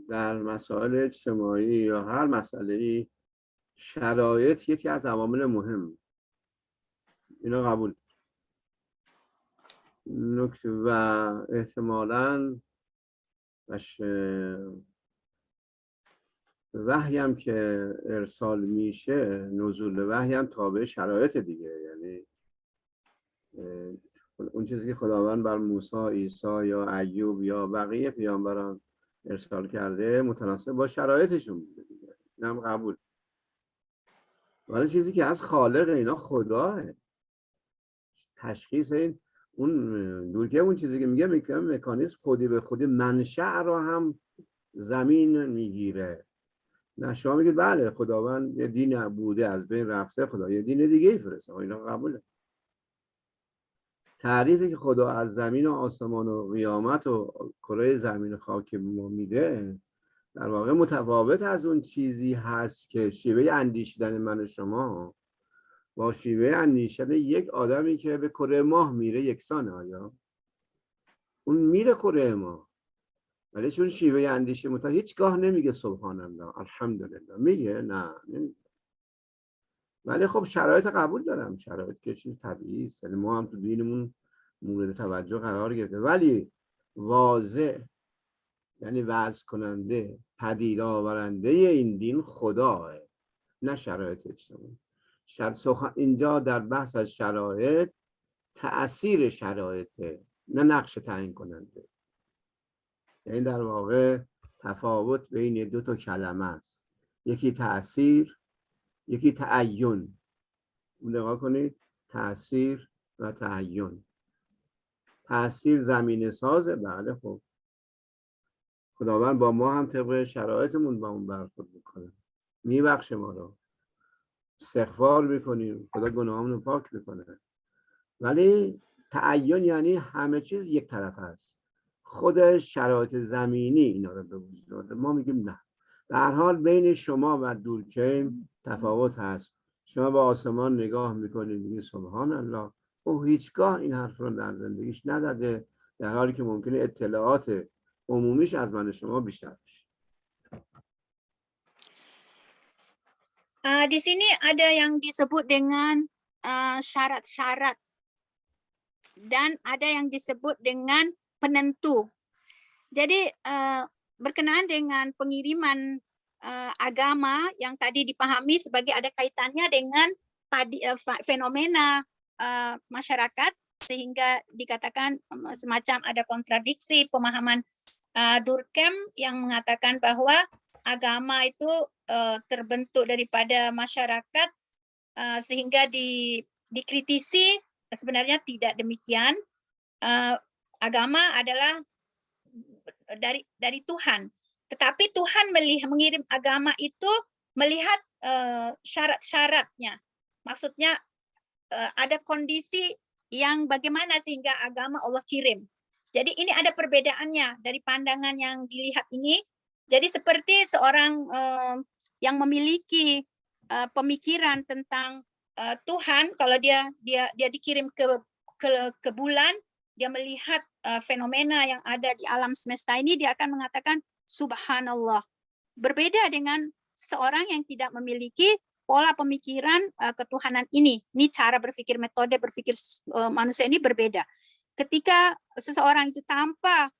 در مسائل اجتماعی یا هر مسئله‌ای شرایط یکی از عوامل مهم، اینا قبول. نکته و احتمالاً وحی هم که ارسال میشه، نزول وحی هم تابع شرایط دیگه، یعنی اون چیزی که خداوند بر موسی، عیسی یا ایوب یا بقیه پیامبران ارسال کرده متناسب با شرایطشون بوده دیگه، اینم قبول. ولی چیزی که از خالق اینا خداه، تشخیص این اون دورکه اون چیزی که میگه مکانیزم خودی به خودی منشأ رو هم زمین میگیره. نه شما میگید بله خداوند یه دین بوده از بین رفته، خدا یه دین دیگه ای فرسته، اینا قبوله. تعریفی که خدا از زمین و آسمان و قیامت و کره زمین خاک ما میده در واقع متفاوت از اون چیزی هست که شیوه اندیشیدن من و شما با شیوه اندیشیدن یک آدمی که به کره ماه میره یکسانه. آیا اون میره کره ماه، ولی چون شیوه اندیشه متفاوت هیچگاه نمیگه سبحان الله الحمدلله، میگه نه نمیگه. ولی خب شرایط قبول دارم، شرایط که چیز طبیعی است، ما هم تو دینمون مورد توجه قرار گرفته، ولی واضح یعنی وضع کننده پدید آورنده این دین خداه، نه شرایط اجتماعی. اینجا در بحث از شرایط تأثیر شرایطه، نه نقش تعیین کننده. یعنی در واقع تفاوت بین دو تا کلمه است، یکی تأثیر یکی تعین. نگاه کنید، تأثیر و تعین. تأثیر زمینه سازه، بله خب خداوند با ما هم طبق شرایطمون با اون برخورد میکنه، میبخشه ما رو، استغفار میکنیم، خدا گناهامون رو پاک میکنه. ولی تعین یعنی همه چیز یک طرف هست، خودش شرایط زمینی اینا رو به وجود آورده. ما میگیم نه. در حال بین شما و دورکیم تفاوت هست. شما به آسمان نگاه میکنید میگید سبحان الله، او هیچگاه این حرف رو در زندگیش نداده، در حالی که ممکنه اطلاعات عمومیش از من شما بیشتر بشه. Di sini ada yang disebut dengan syarat-syarat dan ada yang disebut dengan penentu. Jadi berkenaan dengan pengiriman agama yang tadi dipahami sebagai ada kaitannya dengan fenomena masyarakat, sehingga dikatakan semacam ada kontradiksi pemahaman Durkheim yang mengatakan bahwa agama itu terbentuk daripada masyarakat sehingga dikritisi. Sebenarnya tidak demikian. Agama adalah dari Tuhan, tetapi Tuhan mengirim agama itu melihat syarat-syaratnya. Maksudnya ada kondisi yang bagaimana sehingga agama Allah kirim. Jadi ini ada perbedaannya dari pandangan yang dilihat ini. Jadi seperti seorang yang memiliki pemikiran tentang Tuhan, kalau dia dikirim ke bulan, dia melihat fenomena yang ada di alam semesta ini, dia akan mengatakan subhanallah. Berbeda dengan seorang yang tidak memiliki pola pemikiran ketuhanan ini. Ini cara berpikir, metode berpikir manusia ini berbeda. Ketika seseorang itu tanpa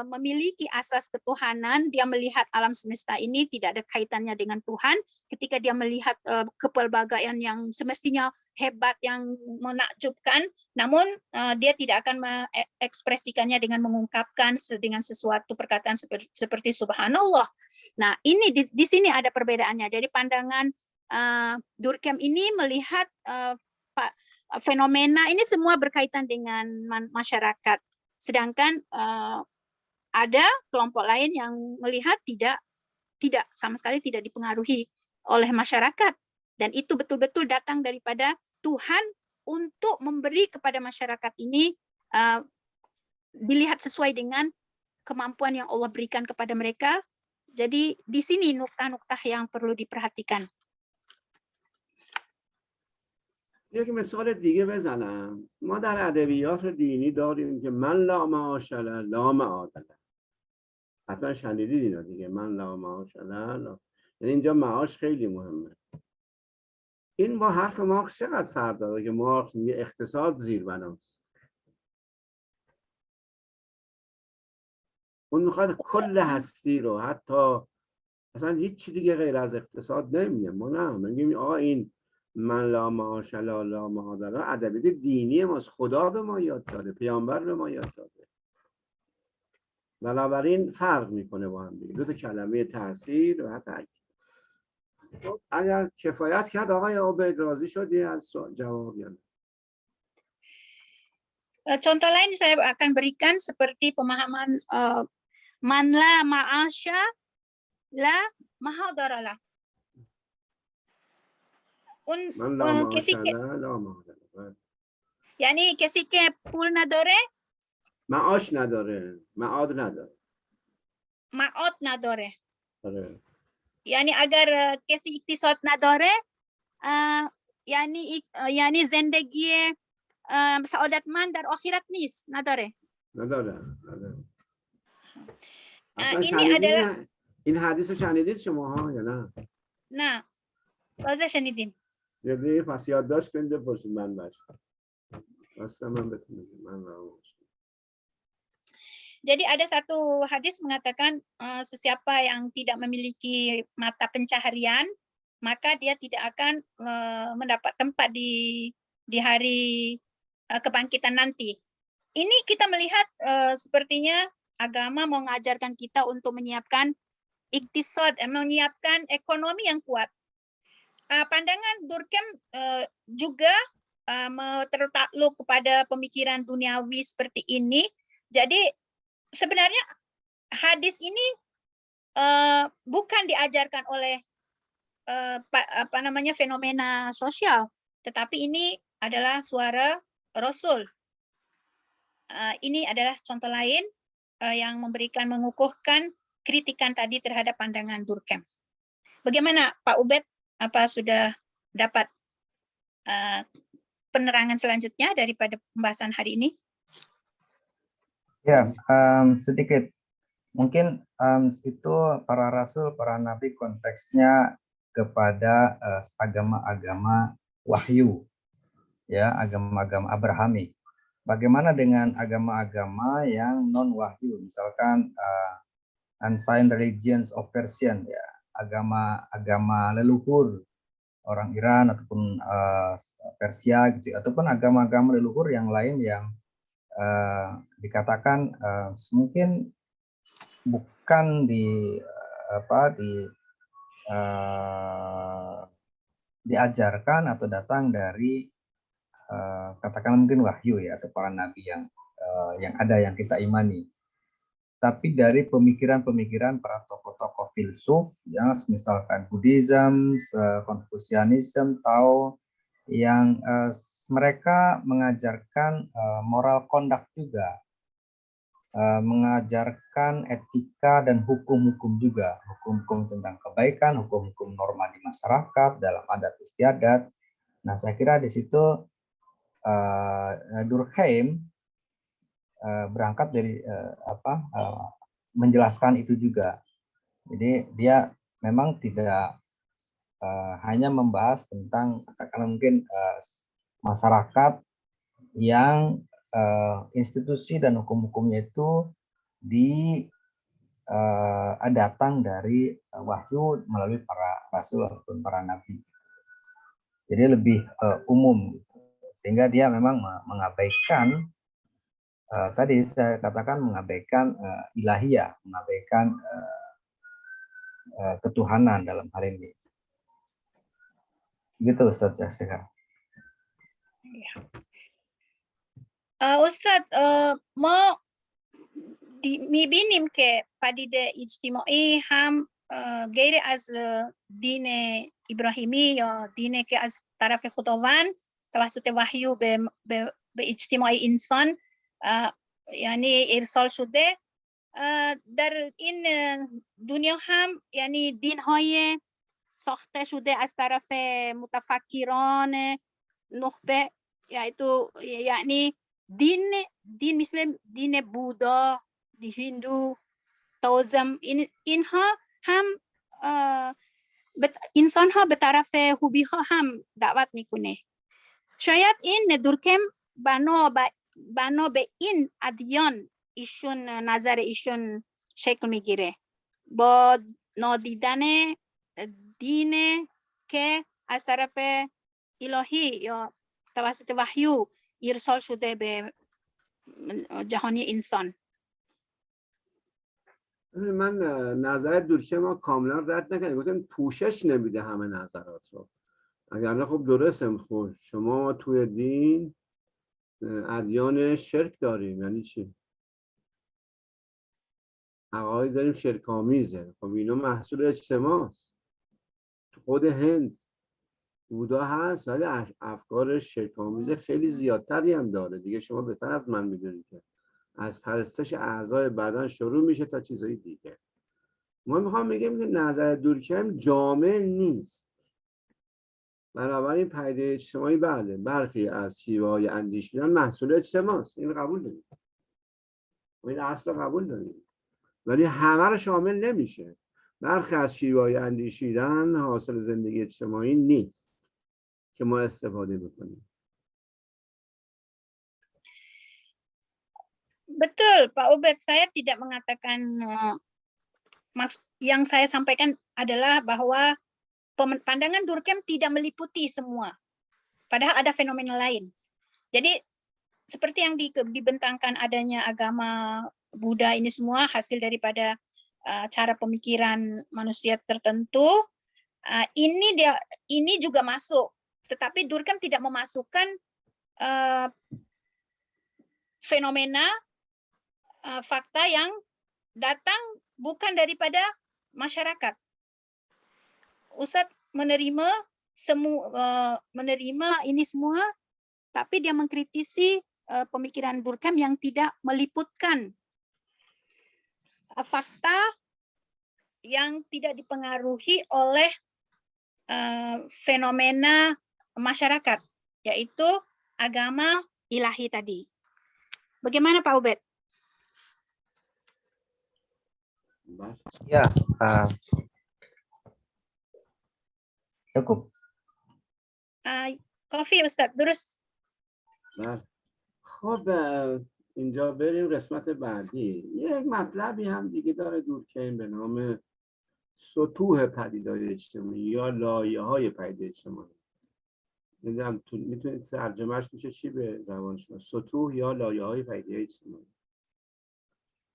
memiliki asas ketuhanan, dia melihat alam semesta ini tidak ada kaitannya dengan Tuhan. Ketika dia melihat kepelbagaian yang semestinya hebat, yang menakjubkan, namun dia tidak akan mengekspresikannya dengan mengungkapkan dengan sesuatu perkataan seperti subhanallah. Nah, ini di sini ada perbedaannya. Dari pandangan Durkheim ini melihat fenomena ini semua berkaitan dengan masyarakat. Sedangkan ada kelompok lain yang melihat tidak sama sekali tidak dipengaruhi oleh masyarakat, dan itu betul-betul datang daripada Tuhan untuk memberi kepada masyarakat ini dilihat sesuai dengan kemampuan yang Allah berikan kepada mereka. Jadi di sini nuktah-nuktah yang perlu diperhatikan. یک مثال دیگه بزنم. ما در ادبیات دینی داریم که من لا معاش له لا معاد له. حتما شنیدید اینا دیگه، من لا معاش له لا. یعنی اینجا معاش خیلی مهمه. این با حرف مارکس چقدر فرق داره که مارکس میگه اقتصاد زیربناست. اون میخواد کل هستی رو، حتی اصلا هیچ دیگه غیر از اقتصاد نمیگه. ما نه میگیم آقا این من لا معاش له لا معاد له ادبیات دینی ماست. خدا به ما یاد داده، پیامبر به ما یاد داده. بنابراین فرق میکنه با هم دیگه، دو تا کلمه تاثیر و تاکید. اگر کفایت کرد آقای عبید، راضی شدی از جواب یا نه؟ Contoh lain saya akan berikan seperti pemahaman man la ma'asya la mahadaralah. من لا معاش له لا معاد له. یعنی کسی که پول نداره معاش نداره، معاد نداره. معاد نداره. آره. یعنی اگر کسی اقتصاد نداره یعنی زندگی سعادتمند در آخرت نیست، نداره. نداره. ini adalah این حدیث رو شنیدید شما ها یا نه؟ نه تازه شنیدیم. یعنی پس یادداشت کنید بپرسید من باشه. واسه من بتونم من Jadi ada satu hadis mengatakan sesiapa yang tidak memiliki mata pencaharian, maka dia tidak akan mendapat tempat di hari kebangkitan nanti. Ini kita melihat sepertinya agama mau mengajarkan kita untuk menyiapkan iktisad, menyiapkan ekonomi yang kuat. Pandangan Durkheim juga tertakluk kepada pemikiran duniawi seperti ini. Jadi sebenarnya hadis ini bukan diajarkan oleh fenomena sosial, tetapi ini adalah suara Rasul. Ini adalah contoh lain yang mengukuhkan kritikan tadi terhadap pandangan Durkheim. Bagaimana Pak Ubed? Apa sudah dapat penerangan selanjutnya daripada pembahasan hari ini? Ya, sedikit. Mungkin itu para rasul, para nabi konteksnya kepada agama-agama wahyu, ya, agama-agama Abrahami. Bagaimana dengan agama-agama yang non wahyu, misalkan ancient religions of Persian, ya, agama leluhur orang Iran ataupun Persia gitu, ataupun agama-agama leluhur yang lain yang dikatakan mungkin bukan diajarkan atau datang dari katakan mungkin wahyu ya, atau para nabi yang ada yang kita imani, tapi dari pemikiran-pemikiran para tokoh-tokoh filsuf yang misalkan Buddhism, Confucianism, Tao, yang mereka mengajarkan moral conduct juga, mengajarkan etika dan hukum-hukum juga, hukum-hukum tentang kebaikan, hukum-hukum norma di masyarakat dalam adat istiadat. Nah, saya kira di situ Durkheim berangkat dari menjelaskan itu juga. Jadi dia memang tidak hanya membahas tentang katakanlah mungkin masyarakat yang institusi dan hukum-hukumnya itu datang dari wahyu melalui para rasul ataupun para nabi. Jadi lebih umum, sehingga dia memang mengabaikan tadi saya katakan mengabaikan ilahiyah, mengabaikan ketuhanan dalam hal ini. Gitu Ustaz Jessica. Ustaz, ما میبینیم که پدیده اجتماعی هم غیر از دین ابراهیمی یا دینی که از طرف خداوند توسط وحی به اجتماع انسان یعنی ارسال شده، در این دنیا هم یعنی دین‌های ساخته شده از طرف متفکران نخبه، یعنی دین مثل دین بودا، هندو، تائویسم، اینها هم انسان ها به طرف خوبی ها هم دعوت میکنه. شاید این دورکهیم بنا به این ادیان ایشون نظر ایشون شکل میگیره، با نادیدن دین که از طرف الهی یا توسط وحی ارسال شده به جهانی انسان. من نظر دورکهیم ما کاملا رد نکنیم، گفتم پوشش نمیده همه نظرات رو. اگر نه خب درسته، خب شما توی دین ادیان شرک داریم، یعنی چی؟ عقاید داریم شرک‌آمیزه، خب اینا محصول اجتماع است. تو خود هند بودا هست ولی افکار شرک‌آمیز خیلی زیادتری هم داره دیگه. شما بهتر از من میدونید که از پرستش اعضای بدن شروع میشه تا چیزهای دیگه. ما میخوام بگم که نظر دورکهیم جامع نیست، بنابراین پدیده اجتماعی بله برخی از شیوه‌های اندیشیدن محصول اجتماع است، این قبول داریم، این اصلا قبول داریم، ولی همه رو شامل نمیشه. برخی از شیوه‌های اندیشیدن حاصل زندگی اجتماعی نیست که ما استفاده بکنیم. Betul, Pak Ubed. Saya tidak mengatakan, yang saya sampaikan adalah bahwa pandangan Durkheim tidak meliputi semua. Padahal ada fenomena lain. Jadi seperti yang dibentangkan adanya agama Buddha ini semua hasil daripada cara pemikiran manusia tertentu. Ini juga masuk, tetapi Durkheim tidak memasukkan fenomena fakta yang datang bukan daripada masyarakat. Ustadz menerima ini semua, tapi dia mengkritisi pemikiran Durkheim yang tidak meliputkan fakta yang tidak dipengaruhi oleh fenomena masyarakat, yaitu agama ilahi tadi. Bagaimana Pak Ubed? Ya, cukup. کافی استاد درست. خب اینجا بریم قسمت بعدی. یک مطلبی هم دیگه داره دورکهیم به نام سطوح پدیده‌های اجتماعی یا لایه‌های پدیده اجتماعی. نمیدونم میتونید ترجمهش میشه چی به زبان شما؟ سطوح یا لایه‌های پدیده اجتماعی.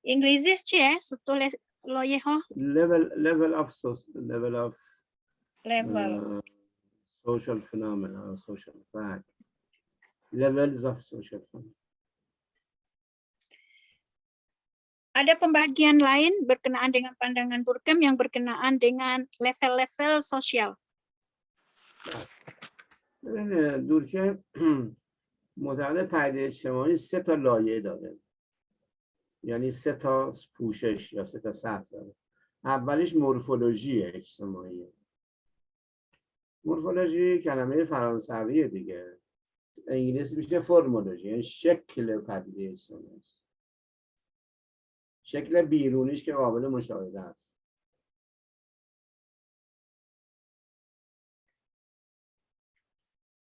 İngilizce suatu loyeho level of level. social phenomena or social fact. Levels of social phenomena. Ada pembagian lain berkenaan dengan pandangan Durkheim yang berkenaan dengan level-level sosial. دورکهیم معتقد پدیده اجتماعی 3 تا لایه داره، یعنی 3 تا پوشش یا 3 تا سطح داره. اولیش مورفولوژی اجتماعی. مورفولوژی کلمه فرانسویه دیگه، انگلیسی میشه فرمولوژی، یعنی شکل پدیده اجتماعی، شکل بیرونیش که قابل مشاهده است.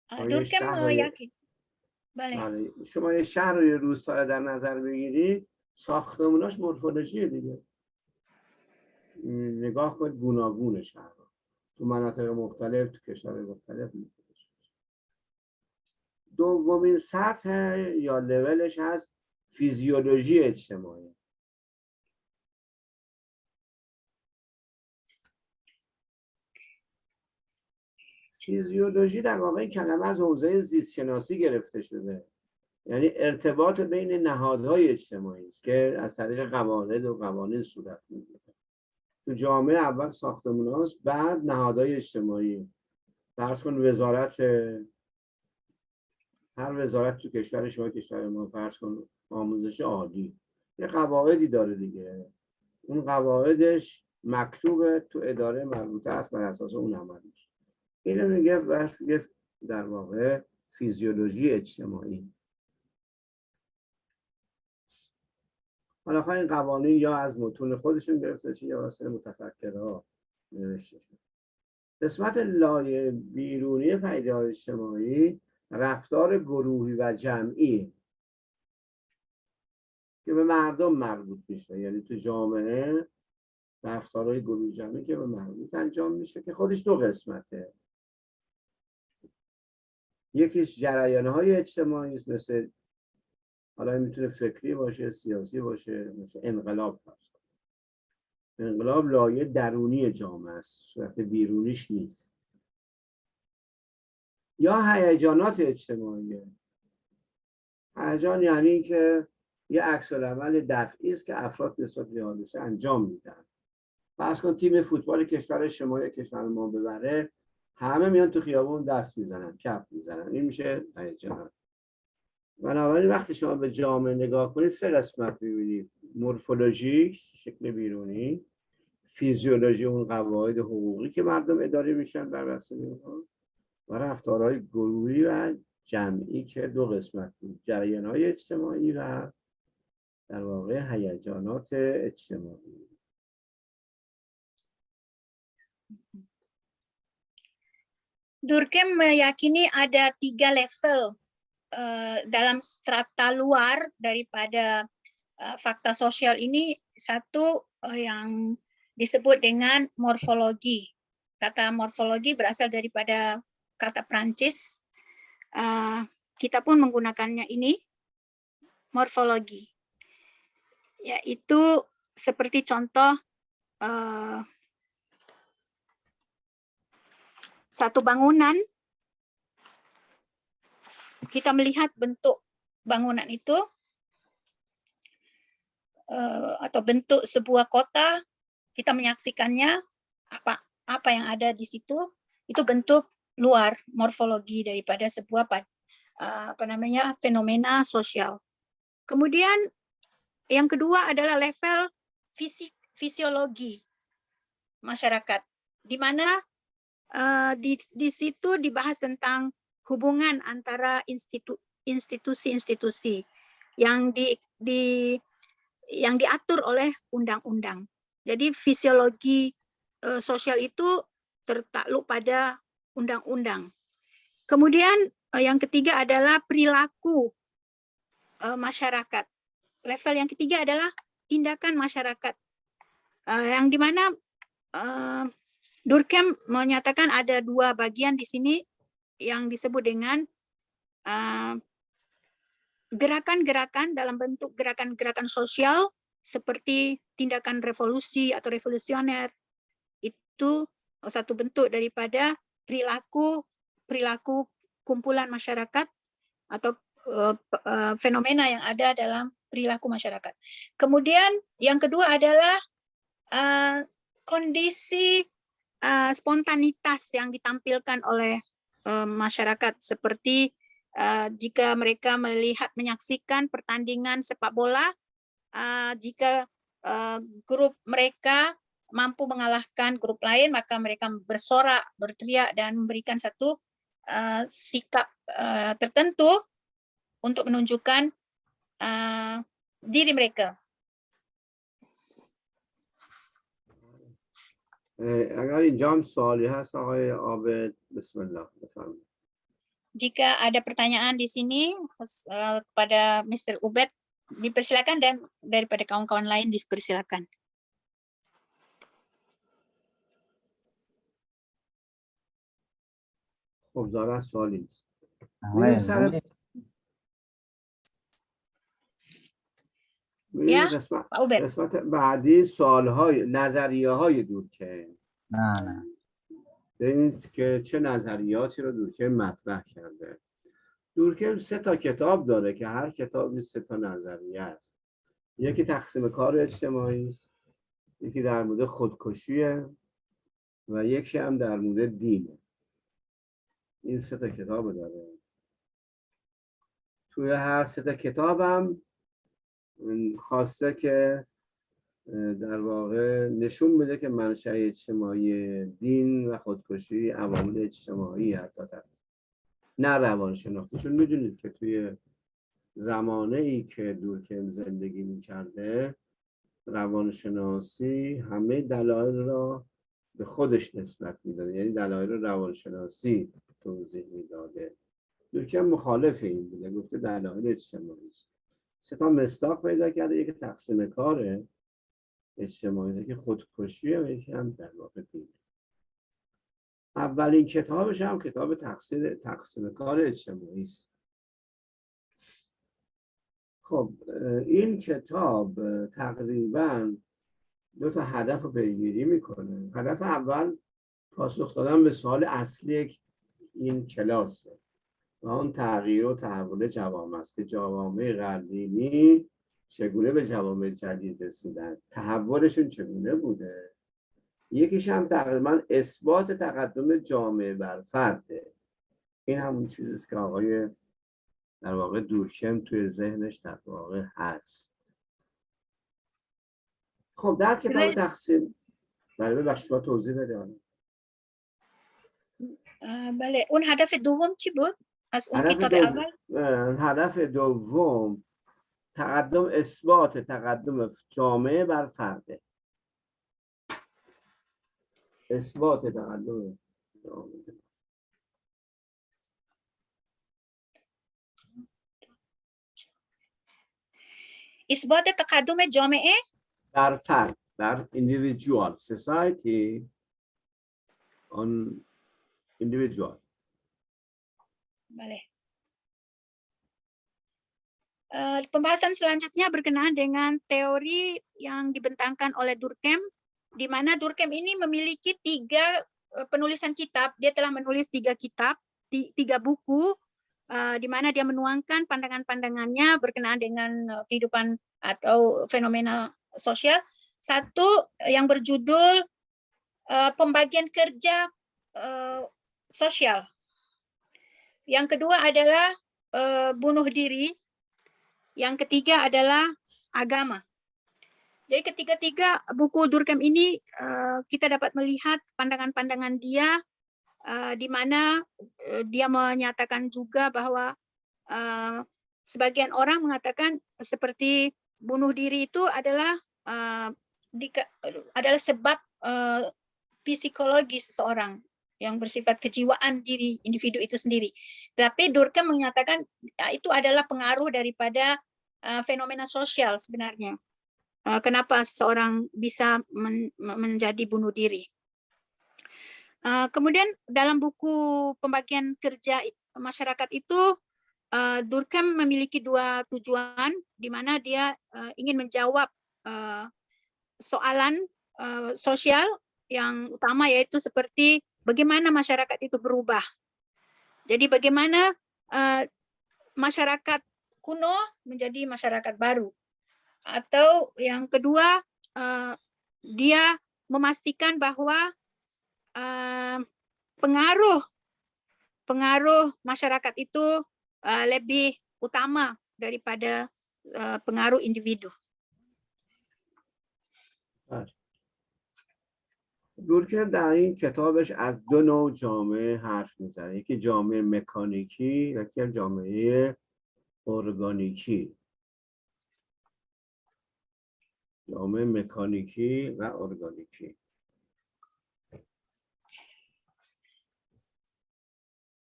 Durkheim meyakini. شما یه شهر رو یه روستا در نظر بگیرید، ساختموناش مورفولوژیه دیگه. نگاه کنید گوناگون شهر تو مناطق مختلف، تو کشور مختلف. دومین سطح یا لولش هست فیزیولوژی اجتماعی. فیزیولوژی در واقع کلمه از حوزه زیست شناسی گرفته شده، یعنی ارتباط بین نهادهای اجتماعی است که از طریق قواعد و قوانین صورت میگیره. تو جامعه اول ساختمون هاست، بعد نهادهای اجتماعی. فرض کن وزارت، هر وزارت تو کشور شما، کشور ما، فرض کن آموزش عالی، یه قواعدی داره دیگه. اون قواعدش مکتوبه تو اداره مربوطه است، بر اساس اون عمل میشه. اینو میگه در واقع فیزیولوژی اجتماعی. حالا این قوانین یا از متون خودشون گرفته شده یا واسه متفکرها نوشته شده. قسمت لایه بیرونی پدیده اجتماعی رفتار گروهی و جمعی که به مردم مربوط میشه، یعنی تو جامعه رفتارهای گروهی جمعی که به مربوط انجام میشه که خودش 2 قسمته. یکیش جریان‌های اجتماعی است، مثل حالا میتونه فکری باشه، سیاسی باشه، مثل انقلاب باشه. انقلاب لایه درونی جامعه است، صورت بیرونیش نیست. یا هیجانات اجتماعی. هیجان یعنی که یه عکس‌العمل دفعی است که افراد نسبت به حادثه انجام میدن. فرض کن تیم فوتبال کشور شما یا کشور ما ببره، همه میان تو خیابون دست میزنن، کف میزنن. این میشه هیجانات. بنابراین وقتی شما به جامعه نگاه کنید 3 قسمت می‌بینید: مورفولوژیک، شکل بیرونی، فیزیولوژی، اون قواعد حقوقی که مردم اداره میشن بر اساس اونها، و رفتارهای گروهی و جمعی که 2 قسمت بود: جریان‌های اجتماعی و در واقع هیجانات اجتماعی. Durkheim meyakini ada 3 level dalam strata luar daripada fakta sosial ini. Satu yang disebut dengan morfologi. Kata morfologi berasal daripada kata Prancis. Kita pun menggunakannya ini, morfologi. Yaitu seperti contoh satu bangunan, kita melihat bentuk bangunan itu atau bentuk sebuah kota, kita menyaksikannya apa yang ada di situ, itu bentuk luar, morfologi daripada sebuah fenomena sosial. Kemudian yang kedua adalah level fisiologi masyarakat, di mana di situ dibahas tentang hubungan antara institusi-institusi yang diatur oleh undang-undang. Jadi fisiologi sosial itu tertakluk pada undang-undang. Kemudian yang ketiga adalah perilaku masyarakat. Level yang ketiga adalah tindakan masyarakat, yang dimana Durkheim menyatakan ada 2 bagian di sini yang disebut dengan gerakan-gerakan dalam bentuk gerakan-gerakan sosial seperti tindakan revolusi atau revolusioner. Itu satu bentuk daripada perilaku kumpulan masyarakat atau fenomena yang ada dalam perilaku masyarakat. Kemudian yang kedua adalah kondisi spontanitas yang ditampilkan oleh masyarakat, seperti jika mereka menyaksikan pertandingan sepak bola, jika grup mereka mampu mengalahkan grup lain, maka mereka bersorak, berteriak, dan memberikan satu sikap tertentu untuk menunjukkan diri mereka. اگر اینجا هم سوالی هست آقای عابد بسم الله بفرمایید. Jika ada pertanyaan di sini kepada Mr. Ubed, dipersilakan, dan daripada kawan-kawan lain dipersilakan. خب ظاهرا سوالی نیست. Yang میریم lain, سر boleh. میریم Ya, Pak Ubed. قسمت بعدی سوالهای نظریه های دورکیم. Nah. ببینید که چه نظریاتی رو دورکیم مطرح کرده. دورکیم 3 تا کتاب داره که هر کتابی 3 تا نظریه است. یکی تقسیم کار اجتماعی است، یکی در مورد خودکشیه و یکی هم در مورد دینه. این 3 تا کتاب داره. توی هر 3 تا کتابم خواسته که در واقع نشون بده که منشأ اجتماعی دین و خودکشی عوامل اجتماعی حتی نه روانشناختی. چون میدونید که توی زمانه ای که دورکیم زندگی میکرده روانشناسی همه دلایل را به خودش نسبت میداده، یعنی دلایل روانشناسی توضیح میداده. دورکیم مخالف این بوده، گفته دلایل اجتماعی است. 3 تا مصداق پیدا کرده، یکی تقسیم کار اجتماعی، یکی خودکشیه و یکی هم در واقع دینه. اولین کتابش هم کتاب تقسیم کار اجتماعی است. خب این کتاب تقریباً 2 تا هدف رو پیگیری میکنه. هدف اول پاسخ دادن به سوال اصلی این کلاسه و اون تغییر و تحول جوامع است که جوامع قدیمی چگونه به جوامع جدید رسیدن، تحولشون چگونه بوده. یکیش هم تقریبا اثبات تقدم جامعه بر فرده. این همون چیزیست که آقای در واقع دورکیم توی ذهنش در واقع هست. خب در کتاب تقسیم ببخشید با توضیح بده. بله، اون هدف دوم چی بود از اون کتاب اول؟ هدف دوم اثبات تقدم جامعه بر فرده. اثبات تقدم جامعه اثبات تقدم جامعه بر فرد، بر individual society on individual. Boleh. Pembahasan selanjutnya berkenaan dengan teori yang dibentangkan oleh Durkheim, di mana Durkheim ini memiliki 3 penulisan kitab. Dia telah menulis 3 kitab, 3 buku, di mana dia menuangkan pandangan-pandangannya berkenaan dengan kehidupan atau fenomena sosial. Satu yang berjudul Pembagian Kerja Sosial. Yang kedua adalah Bunuh Diri. Yang ketiga adalah Agama. Jadi ketiga-tiga buku Durkheim ini kita dapat melihat pandangan-pandangan dia, di mana dia menyatakan juga bahwa sebagian orang mengatakan seperti bunuh diri itu adalah sebab psikologi seseorang yang bersifat kejiwaan diri individu itu sendiri. Tapi Durkheim menyatakan itu adalah pengaruh daripada fenomena sosial sebenarnya. Kenapa seseorang bisa menjadi bunuh diri. Kemudian dalam buku Pembagian Kerja Masyarakat itu, Durkheim memiliki 2 tujuan, di mana dia ingin menjawab soalan sosial yang utama, yaitu seperti bagaimana masyarakat itu berubah. Jadi bagaimana masyarakat kuno menjadi masyarakat baru. Atau yang kedua, dia memastikan bahwa pengaruh masyarakat itu lebih utama daripada pengaruh individu. دورکم در این کتابش از دو نوع جامعه حرف میزنه، یکی جامعه مکانیکی و یکی جامعه ارگانیکی. جامعه مکانیکی و ارگانیکی.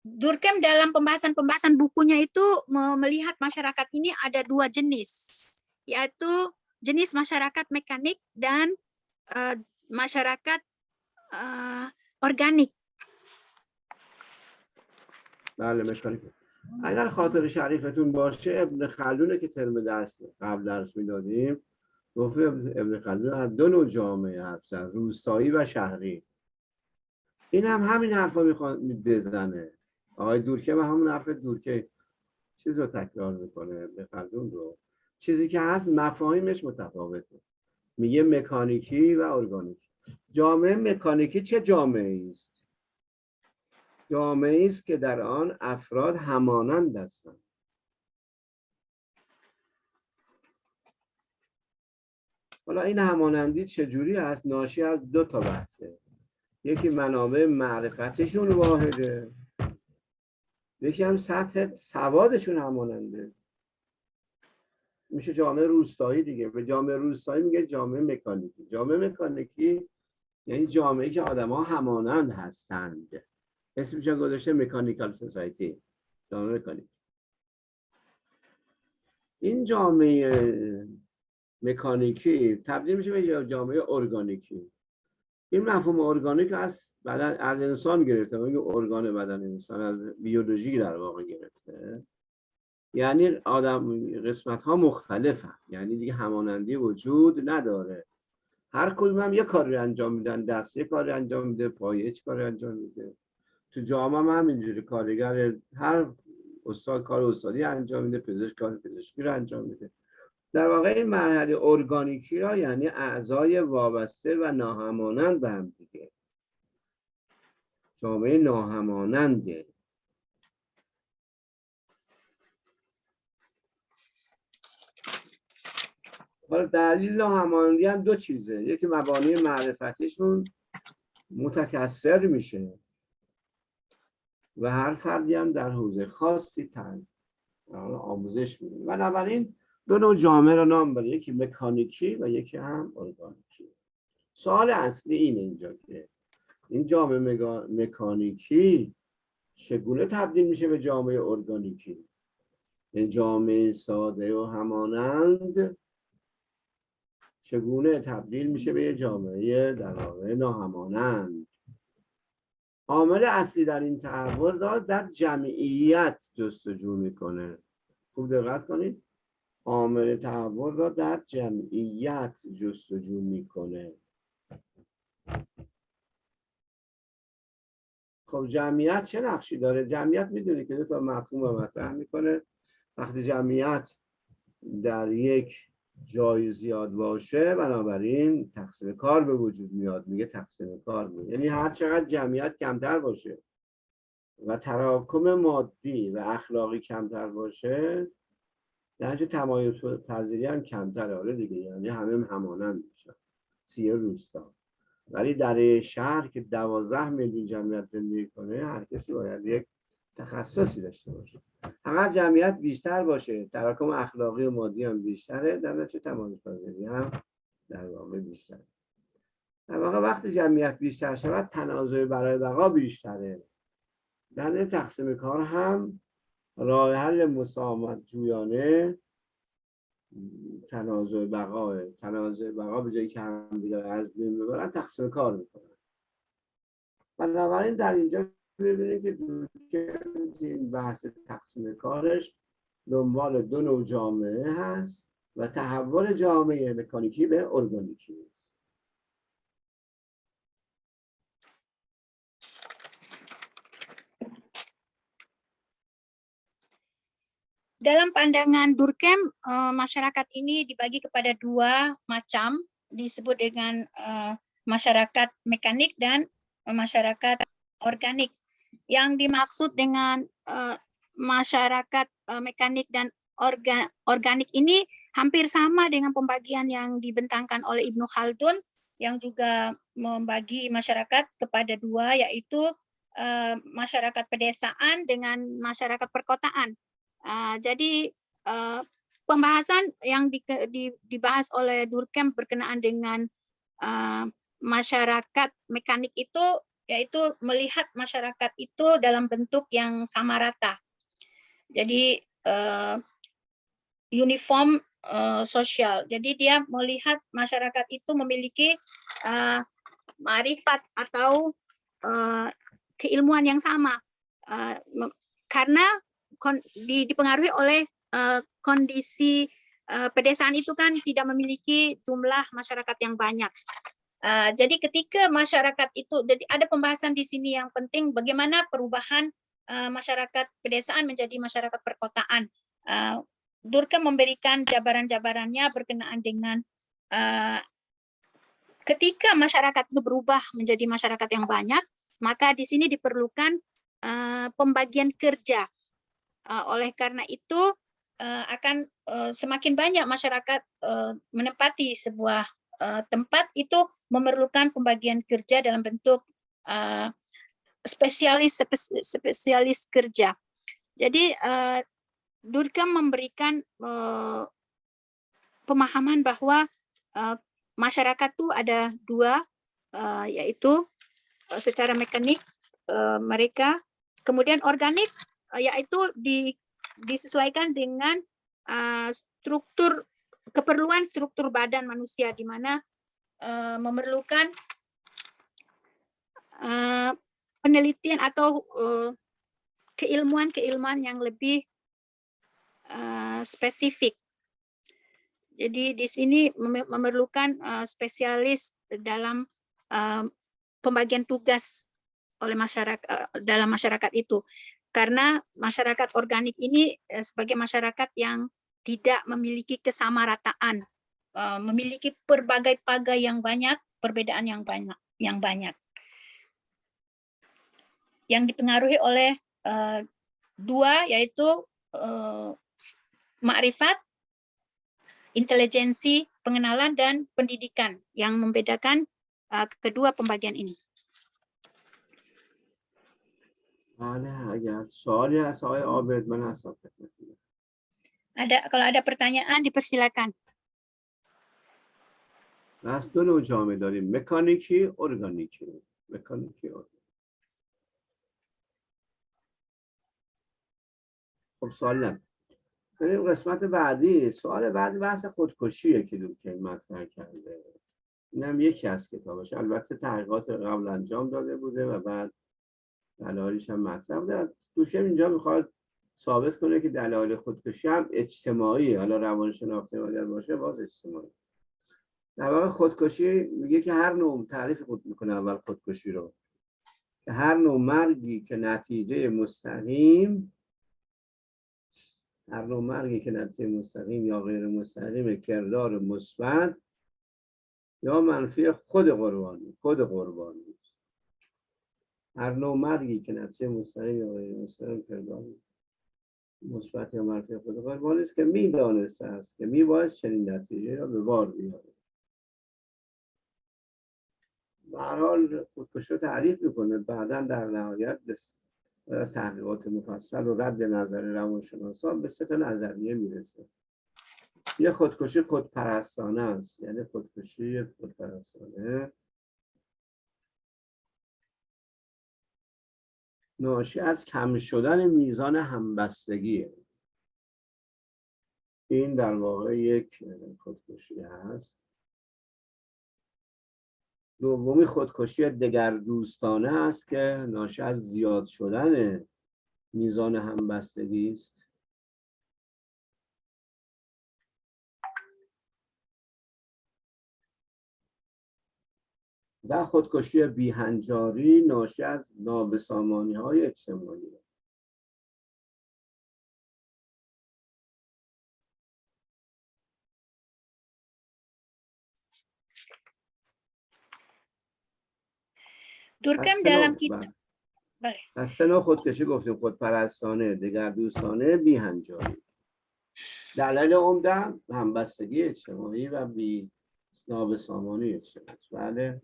Durkheim dalam pembahasan bukunya itu melihat masyarakat ini ada dua jenis, yaitu jenis masyarakat mekanik dan masyarakat organik. بله مکانیک. اگر خاطر شریفتون باشه ابن خلدون که ترم قبل درس میدادیم گفت ابن خلدون از دو نوع جامعه حرف زد، روستایی و شهری. این هم همین حرفا میخواد بزنه. آقای دورکهیم همون حرف دورکهیم چیز رو تکرار میکنه ابن خلدون رو. چیزی که هست مفاهیمش متفاوته. میگه مکانیکی و ارگانیکی. جامعه مکانیکی چه جامعه است؟ جامعه است که در آن افراد همانند هستند. حالا این همانندی چجوری هست؟ ناشی از دو تا بحثه. یکی منابع معرفتشون واحده، یکی هم سطح سوادشون هماننده. میشه جامعه روستایی دیگه. به جامعه روستایی میگه جامعه مکانیکی. جامعه مکانیکی یعنی جامعه‌ای که آدم‌ها همانند هستند. اسمش گذاشته مکانیکال سوسایتی، جامعه مکانیکی. این جامعه مکانیکی تبدیل میشه به جامعه ارگانیکی. این مفهوم ارگانیک از بدن از انسان گرفته، میگه ارگان بدن انسان از بیولوژی در واقع گرفته. یعنی آدم قسمت ها مختلفن، یعنی دیگه همانندی وجود نداره. هر کدوم هم یه کاری انجام میدن، دست یه کاری انجام میده، پای یه کاری انجام میده. تو جامعه هم همینجوری کارگر هر استاد کار استادی انجام میده، پزشک کار پزشکی رو انجام میده. در واقع این مرحله ارگانیکی ها یعنی اعضای وابسته و ناهمانند به هم دیگه. جامعه ناهماننده. حالا دلیل ناهمانندی هم دو چیزه. یکی مبانی معرفتشون متکثر میشه و هر فردی هم در حوزه خاصی آموزش میده. بنابراین دو نوع جامعه رو نام بره، یکی مکانیکی و یکی هم ارگانیکی. سوال اصلی اینه اینجا که این جامعه مکانیکی چگونه تبدیل میشه به جامعه ارگانیکی؟ این جامعه ساده و همانند چگونه تبدیل میشه به جامعه در واقع ناهمانند؟ عامل اصلی در این تحول در جمعیت جستجو میکنه. خوب دقت کنید. عامل تحول را در جمعیت جستجو میکنه. خب جمعیت چه نقشی داره؟ جمعیت میدونی که دو تا مفهوم رو مطرح میکنه. وقتی جمعیت در یک جای زیاد باشه بنابراین تقسیم کار به وجود میاد. میگه تقسیم کار میاد. یعنی هر چقدر جمعیت کمتر باشه و تراکم مادی و اخلاقی کمتر باشه در چه تمایز پذیری هم کمتره. آره دیگه، یعنی همه همانند میشن. سیه روستا. ولی در شهر که 12 میلیون جمعیت زندگی کنه هر کسی باید یک تخصصی داشته باشه. هر جمعیت بیشتر باشه تراکم اخلاقی و مادی هم بیشتره، در چه تمایز پذیری هم در واقع بیشتره. در واقع وقتی جمعیت بیشتر شود تنازع برای بقا بیشتره. در تقسیم کار هم راه حل مساومت جویانه تنازع بقا به جایی که هم دیگر از بین ببرن تقسیم کار میکنن. بنابراین در اینجا ببینید که این بحث تقسیم کارش دنبال دو نوع جامعه هست. و تحول جامعه مکانیکی به ارگانیکی است. Dalam pandangan Durkheim, masyarakat ini dibagi kepada dua macam, disebut dengan masyarakat mekanik dan masyarakat organik. Yang dimaksud dengan masyarakat mekanik dan organik ini hampir sama dengan pembagian yang dibentangkan oleh Ibnu Khaldun, yang juga membagi masyarakat kepada dua, yaitu masyarakat pedesaan dengan masyarakat perkotaan. Jadi pembahasan yang dibahas oleh Durkheim berkenaan dengan masyarakat mekanik itu, yaitu melihat masyarakat itu dalam bentuk yang sama rata. Jadi uniform sosial. Jadi dia melihat masyarakat itu memiliki ma'rifat atau keilmuan yang sama, karena dipengaruhi oleh kondisi pedesaan itu kan tidak memiliki jumlah masyarakat yang banyak. Jadi ketika masyarakat itu, jadi ada pembahasan di sini yang penting, bagaimana perubahan masyarakat pedesaan menjadi masyarakat perkotaan. Durkheim memberikan jabaran-jabarannya berkenaan dengan ketika masyarakat itu berubah menjadi masyarakat yang banyak, maka di sini diperlukan pembagian kerja. Oleh karena itu akan semakin banyak masyarakat menempati sebuah tempat, itu memerlukan pembagian kerja dalam bentuk spesialis kerja. Jadi Durkheim memberikan pemahaman bahwa masyarakat itu ada dua, yaitu secara mekanik mereka, kemudian organik, yaitu disesuaikan dengan struktur keperluan struktur badan manusia, di mana memerlukan penelitian atau keilmuan yang lebih spesifik. Jadi di sini memerlukan spesialis dalam pembagian tugas oleh masyarakat dalam masyarakat itu. Karena masyarakat organik ini sebagai masyarakat yang tidak memiliki kesamarataan, memiliki berbagai pagai yang banyak, perbedaan yang banyak, yang dipengaruhi oleh dua, yaitu ma'rifat, intelijensi, pengenalan, dan pendidikan, yang membedakan kedua pembagian ini. اگر سوالی هست آقای عابد من هستم. Kalau ada pertanyaan dipersilakan. از دو نوع جامعه داریم، مکانیکی، ارگانیکی. مکانیکی خب سوال ندارم. بریم قسمت بعدی. سوال بعدی بحث خودکشیه که دورکیم مطرح کرده. اینم یکی از کتاباش. البته تحقیقات قبل انجام داده بوده و بعد دلایلش هم مطرح بوده. دورکیم اینجا میخواد ثابت کنه که دلایل خودکشی هم اجتماعی، حالا روانشناختی اگر باشه باز اجتماعی. در واقع خودکشی میگه که هر نوع تعریف خود میکنه اول خودکشی رو، که هر نوع مرگی که نتیجه مستقیم یا غیر مستقیم کردار مثبت یا منفی خود قربانی. هر نوع مرگی که نتیجه مستقیم یا غیر مستقیم کردار مثبت یا منفی خود قربانی است که میدانسته است که میباید چنین نتیجه را به بار بیاره. به هر حال خودکشی رو تعریف میکنه، بعدا در نهایت از تحقیقات مفصل و رد نظر روانشناسان به 3 تا نظریه میرسه. یه خودکشی خودپرستانه است، یعنی خودکشی خودپرستانه ناشی از کم شدن میزان همبستگیه. این در واقع یک خودکشی هست. دومی خودکشی دگردوستانه است که ناشی از زیاد شدن میزان همبستگی است. و خودکشی بیهنجاری ناشی از نابسامانی‌های اجتماعی. Durkheim dalam kitab از سه نوع خودکشی گفتیم: خودپرستانه، دگردوستانه، بیهنجاری. دلایل عمده همبستگی اجتماعی و نابسامانی اجتماعی. بله.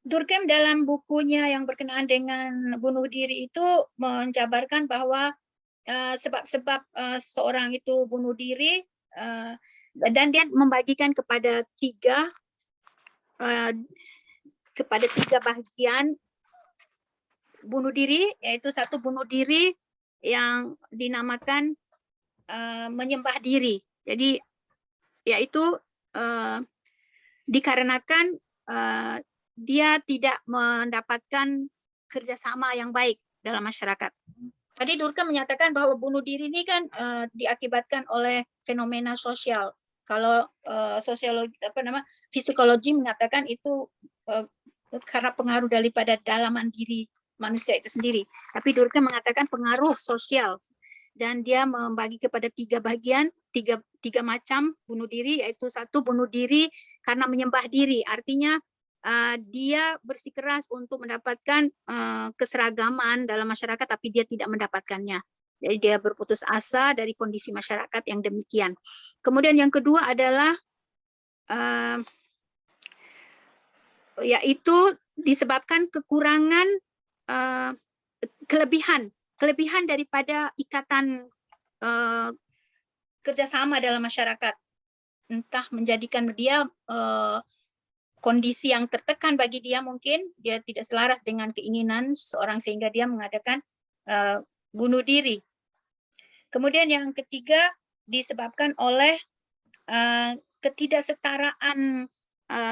Durkheim dalam bukunya yang berkenaan dengan bunuh diri itu menjabarkan bahwa sebab-sebab seorang itu bunuh diri dan dia membagikan kepada tiga bagian bunuh diri, yaitu satu bunuh diri yang dinamakan menyembah diri. Jadi yaitu dikarenakan dia tidak mendapatkan kerjasama yang baik dalam masyarakat. Tadi Durkheim menyatakan bahwa bunuh diri ini kan diakibatkan oleh fenomena sosial. Kalau psikologi mengatakan itu karena pengaruh daripada dalaman diri manusia itu sendiri. Tapi Durkheim mengatakan pengaruh sosial, dan dia membagi kepada tiga bagian, tiga macam bunuh diri, yaitu satu bunuh diri karena menyembah diri, artinya dia bersikeras untuk mendapatkan keseragaman dalam masyarakat, tapi dia tidak mendapatkannya. Jadi dia berputus asa dari kondisi masyarakat yang demikian. Kemudian yang kedua adalah yaitu disebabkan kekurangan kelebihan daripada ikatan kerjasama dalam masyarakat, entah menjadikan dia kondisi yang tertekan bagi dia, mungkin dia tidak selaras dengan keinginan seorang sehingga dia mengadakan bunuh diri. Kemudian yang ketiga disebabkan oleh ketidaksetaraan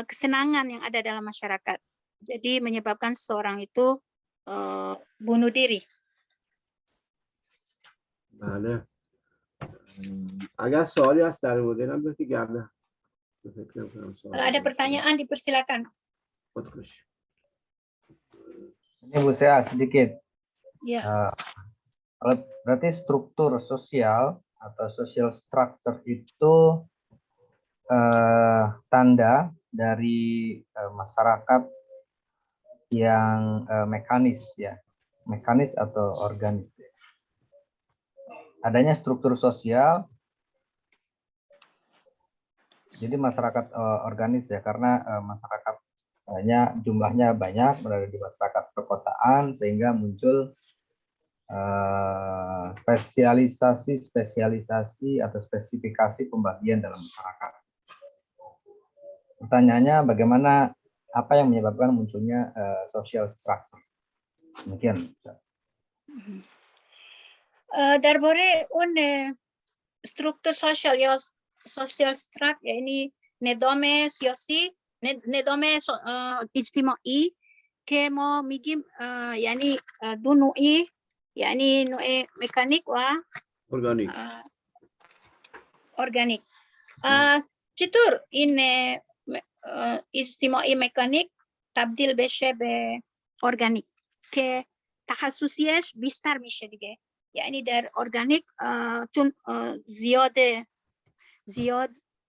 kesenangan yang ada dalam masyarakat. Jadi menyebabkan seseorang itu bunuh diri. بله. اگر سوالی هست در مورد اینم بگید. Kalau ada pertanyaan dipersilakan. Ini Bu Sea sedikit. Ya. Berarti struktur sosial atau social structure itu tanda dari masyarakat yang mekanis ya, mekanis atau organis. Adanya struktur sosial, jadi masyarakat organis ya, karena masyarakat jumlahnya banyak berada di masyarakat perkotaan, sehingga muncul spesialisasi atau spesifikasi pembagian dalam masyarakat. Pertanyaannya, bagaimana, apa yang menyebabkan munculnya social structure? Demikian. Darbore struktur sosial ya, social structure ya, ini nedome siyasi, nedome ijtimai که ما میگیم یعنی دو نوعی، یعنی نوع مکانیک و ارگانیک. چطور این اجتماعی مکانیک تبدیل بشه به ارگانیک که تخصصیش بیشتر میشه دیگه؟ یعنی در ارگانیک چون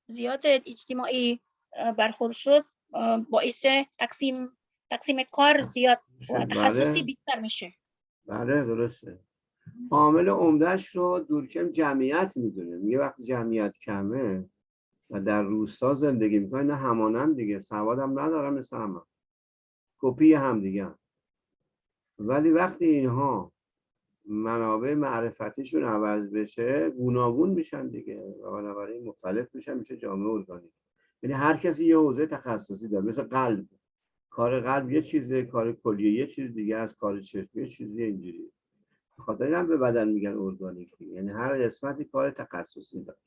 زیاد اجتماعی برخورد شد، باعث تقسیم کار زیاد و تخصصی بیشتر میشه. بله درسته. عامل عمدهش رو دورکهیم جمعیت میدونه. میگه وقتی جمعیت کمه و در روستا زندگی میکنه، نه همانند دیگه، سواد هم ندارن مثل همه، کپی هم دیگه. ولی وقتی اینها منابع معرفتیشون عوض بشه، گوناگون میشن دیگه و بنابراین مختلف میشن، میشه جامعه ارگانیک. یعنی هر کسی یه حوزه تخصصی داره، مثل قلب. کار قلب یه چیزه، کار کلیه یه چیز دیگه است، کار چشم یه چیزی، اینجوری. بخاطر اینم به بدن میگن ارگانیک دیگه. یعنی هر قسمتی کار تخصصی داره.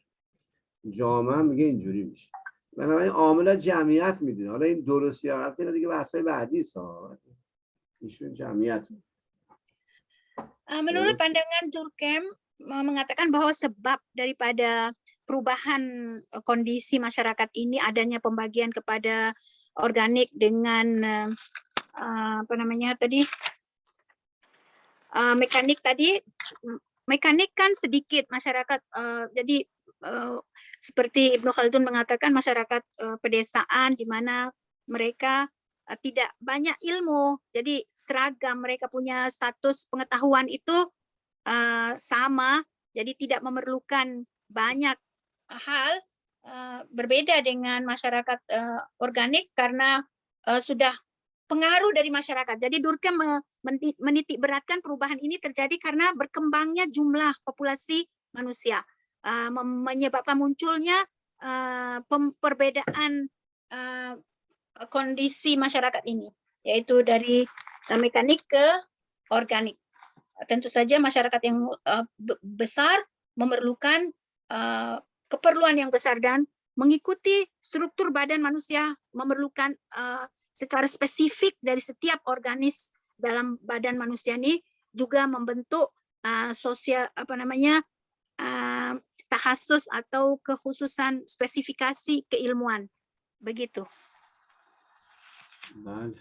جامعه هم میگه اینجوری میشه. بنابراین عامل جمعیت میدونه. حالا این درستی یا غلطی اینا دیگه بحثای بعدی است. ایشون جمعیت. Menurut pandangan Durkheim mengatakan bahwa sebab daripada perubahan kondisi masyarakat ini adanya pembagian kepada organik dengan apa namanya tadi mekanik tadi. Mekanik kan sedikit masyarakat, jadi seperti Ibnu Khaldun mengatakan masyarakat pedesaan di mana mereka tidak banyak ilmu, jadi seragam, mereka punya status pengetahuan itu sama, jadi tidak memerlukan banyak hal, berbeda dengan masyarakat organik karena sudah pengaruh dari masyarakat. Jadi Durkheim menitik beratkan perubahan ini terjadi karena berkembangnya jumlah populasi manusia, menyebabkan munculnya perbedaan kondisi masyarakat ini, yaitu dari mekanik ke organik. Tentu saja masyarakat yang besar memerlukan keperluan yang besar dan mengikuti struktur badan manusia memerlukan secara spesifik dari setiap organisme dalam badan manusia ini juga membentuk sosial apa namanya takhasus atau kekhususan spesifikasi keilmuan, begitu. بله.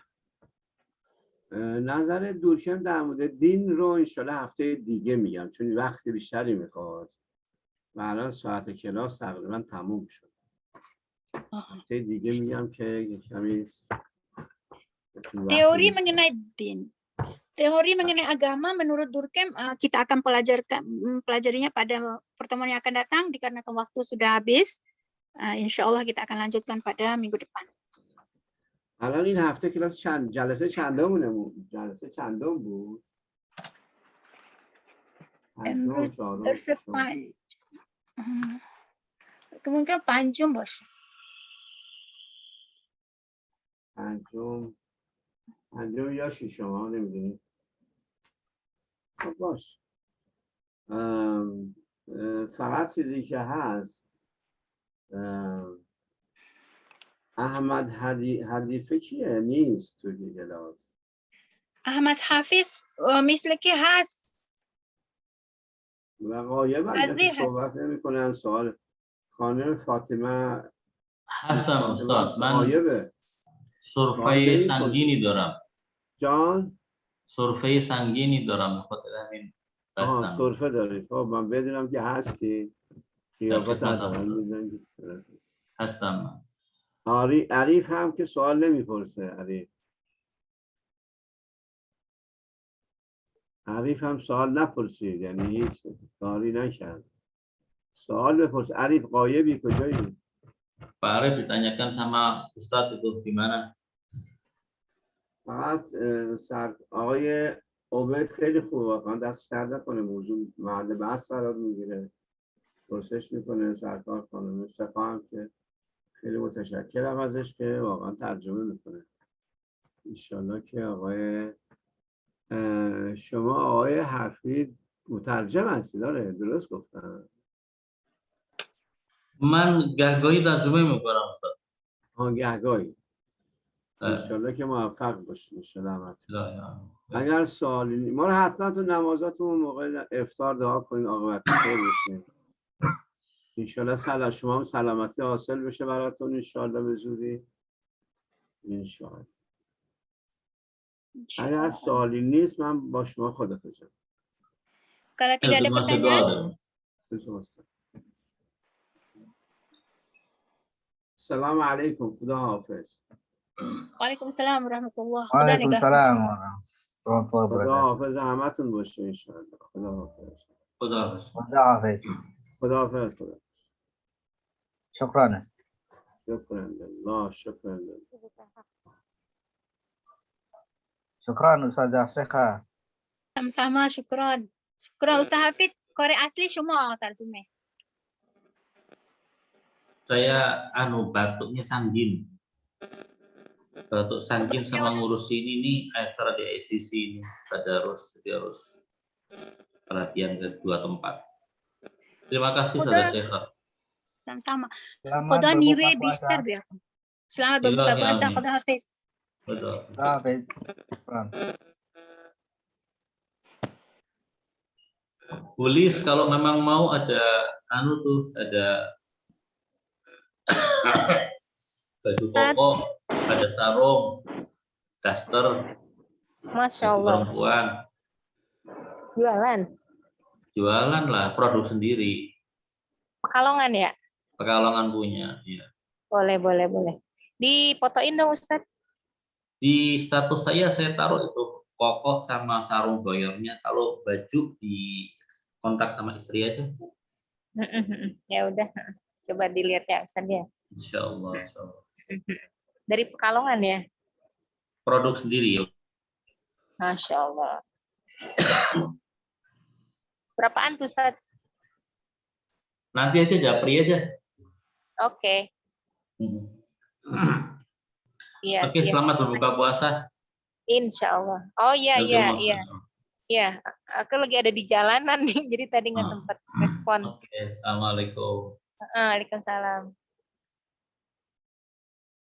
نظر دورکهیم در مورد دین رو انشالله هفته دیگه میگم چون وقت بیشتری میخواد و الان ساعت کلاس تقریبا تموم شد. هفته دیگه میگم که کمی Teori mengenai din, teori mengenai agama menurut Durkheim kita akan pelajarinya pada pertemuan yang akan datang dikarenakan waktu sudah habis. Insya Allah kita akan lanjutkan pada minggu depan. الان این هفته کلاس جلسه چندمونه جلسه چندم بود؟ Emrut tersepan. Kemungkinan panjang bos. پنجم یا ششم نمیدونی. خب باش. فقط چیزی که هست احمد حدیفه کیه؟ نیست توی کلاس. Ahmad Hafiz مثل که هست. و غایب قضیه البته صحبت نمی‌کنن. سوال خانم فاطمه هستم استاد. من غایبه. سرفه سنگینی دارم. جان؟ سرفه سنگینی دارم، بخاطر همین بستم. سرفه دارید. خب من بدونم که هستی. قیافت هستم. عریف هم که سوال نمیپرسه. عریف هم سوال نپرسید، یعنی هیچ کاری نکرد. سوال بپرس. عریف غایبی کجایی؟ Pak Arif ditanyakan sama Ustadz itu gimana? فقط آقای عبید خیلی خوب واقعا دست کرده کنه موضوع محل بحث قرار میگیره، پرسش میکنه. سرکار خانم سفا هم که خیلی متشکرم ازش که واقعا ترجمه میکنه. انشالله که آقای شما آقای حفید مترجم هستی. داره درست گفتم؟ من گهگاهی ترجمه میکنم استاد. گهگاهی. انشالله که موفق باشید. انشالله. لا. اگر سوالی ما رو حتما تو نمازاتون موقع افطار دعا کنید عاقبت خیر بشه. انشالله شما هم سلامتی حاصل بشه براتون انشالله به زودی. انشالله. اگر سوالی نیست من با شما خداحافظی. Kalau tidak ada pertanyaan. السلام علیکم. خدا حافظ. Waalaikumsalam warahmatullahi Waalaikumsalam warahmatullahi خدا wabarakatuh. حافظ همتون باشه انشالله. خدا حافظ. خدا حافظ. خدا حافظ. Syukran. شكرا لله. شكرا لله. Syukran Ustazah Syekha. Sama-sama, syukron. Syukron Ustaz Hafid, Korek asli semua terjemah. Saya batuknya sanggin. Batuk sanggin sama ngurusin ini acara di ICC ini jadi harus perhatian ke dua tempat. Terima kasih Ustazah Syekha. Sama-sama. Selamat Khoda berbuka niwe puasa. bister biar. Selamat berbuka puasa. Khoda Hafiz. Khoda Hafiz. Syukran. Bulis kalau memang mau ada ada baju koko ada sarung, daster, Masya baju Allah. perempuan, Jualan. jualan lah, produk sendiri, Pekalongan ya? Pekalongan punya. Ya. Boleh, boleh, boleh. Difotoin dong Ustadz. Di status saya taruh itu koko sama sarung boyornya. Kalau baju di kontak sama istri aja. Ya udah, coba dilihat ya Ustadz ya. Insya Allah. Insya Allah. Dari Pekalongan ya? Produk sendiri ya. Masya Allah. Berapaan tuh Ustadz? Nanti aja japri aja. Oke. Iya, Oke, iya. selamat berbuka puasa. Insya Allah. Oh iya, iya, iya. Jazakumullah. Iya, aku lagi ada di jalanan nih, jadi tadi nggak Ah. sempat respon. Oke, assalamualaikum. Waalaikumsalam.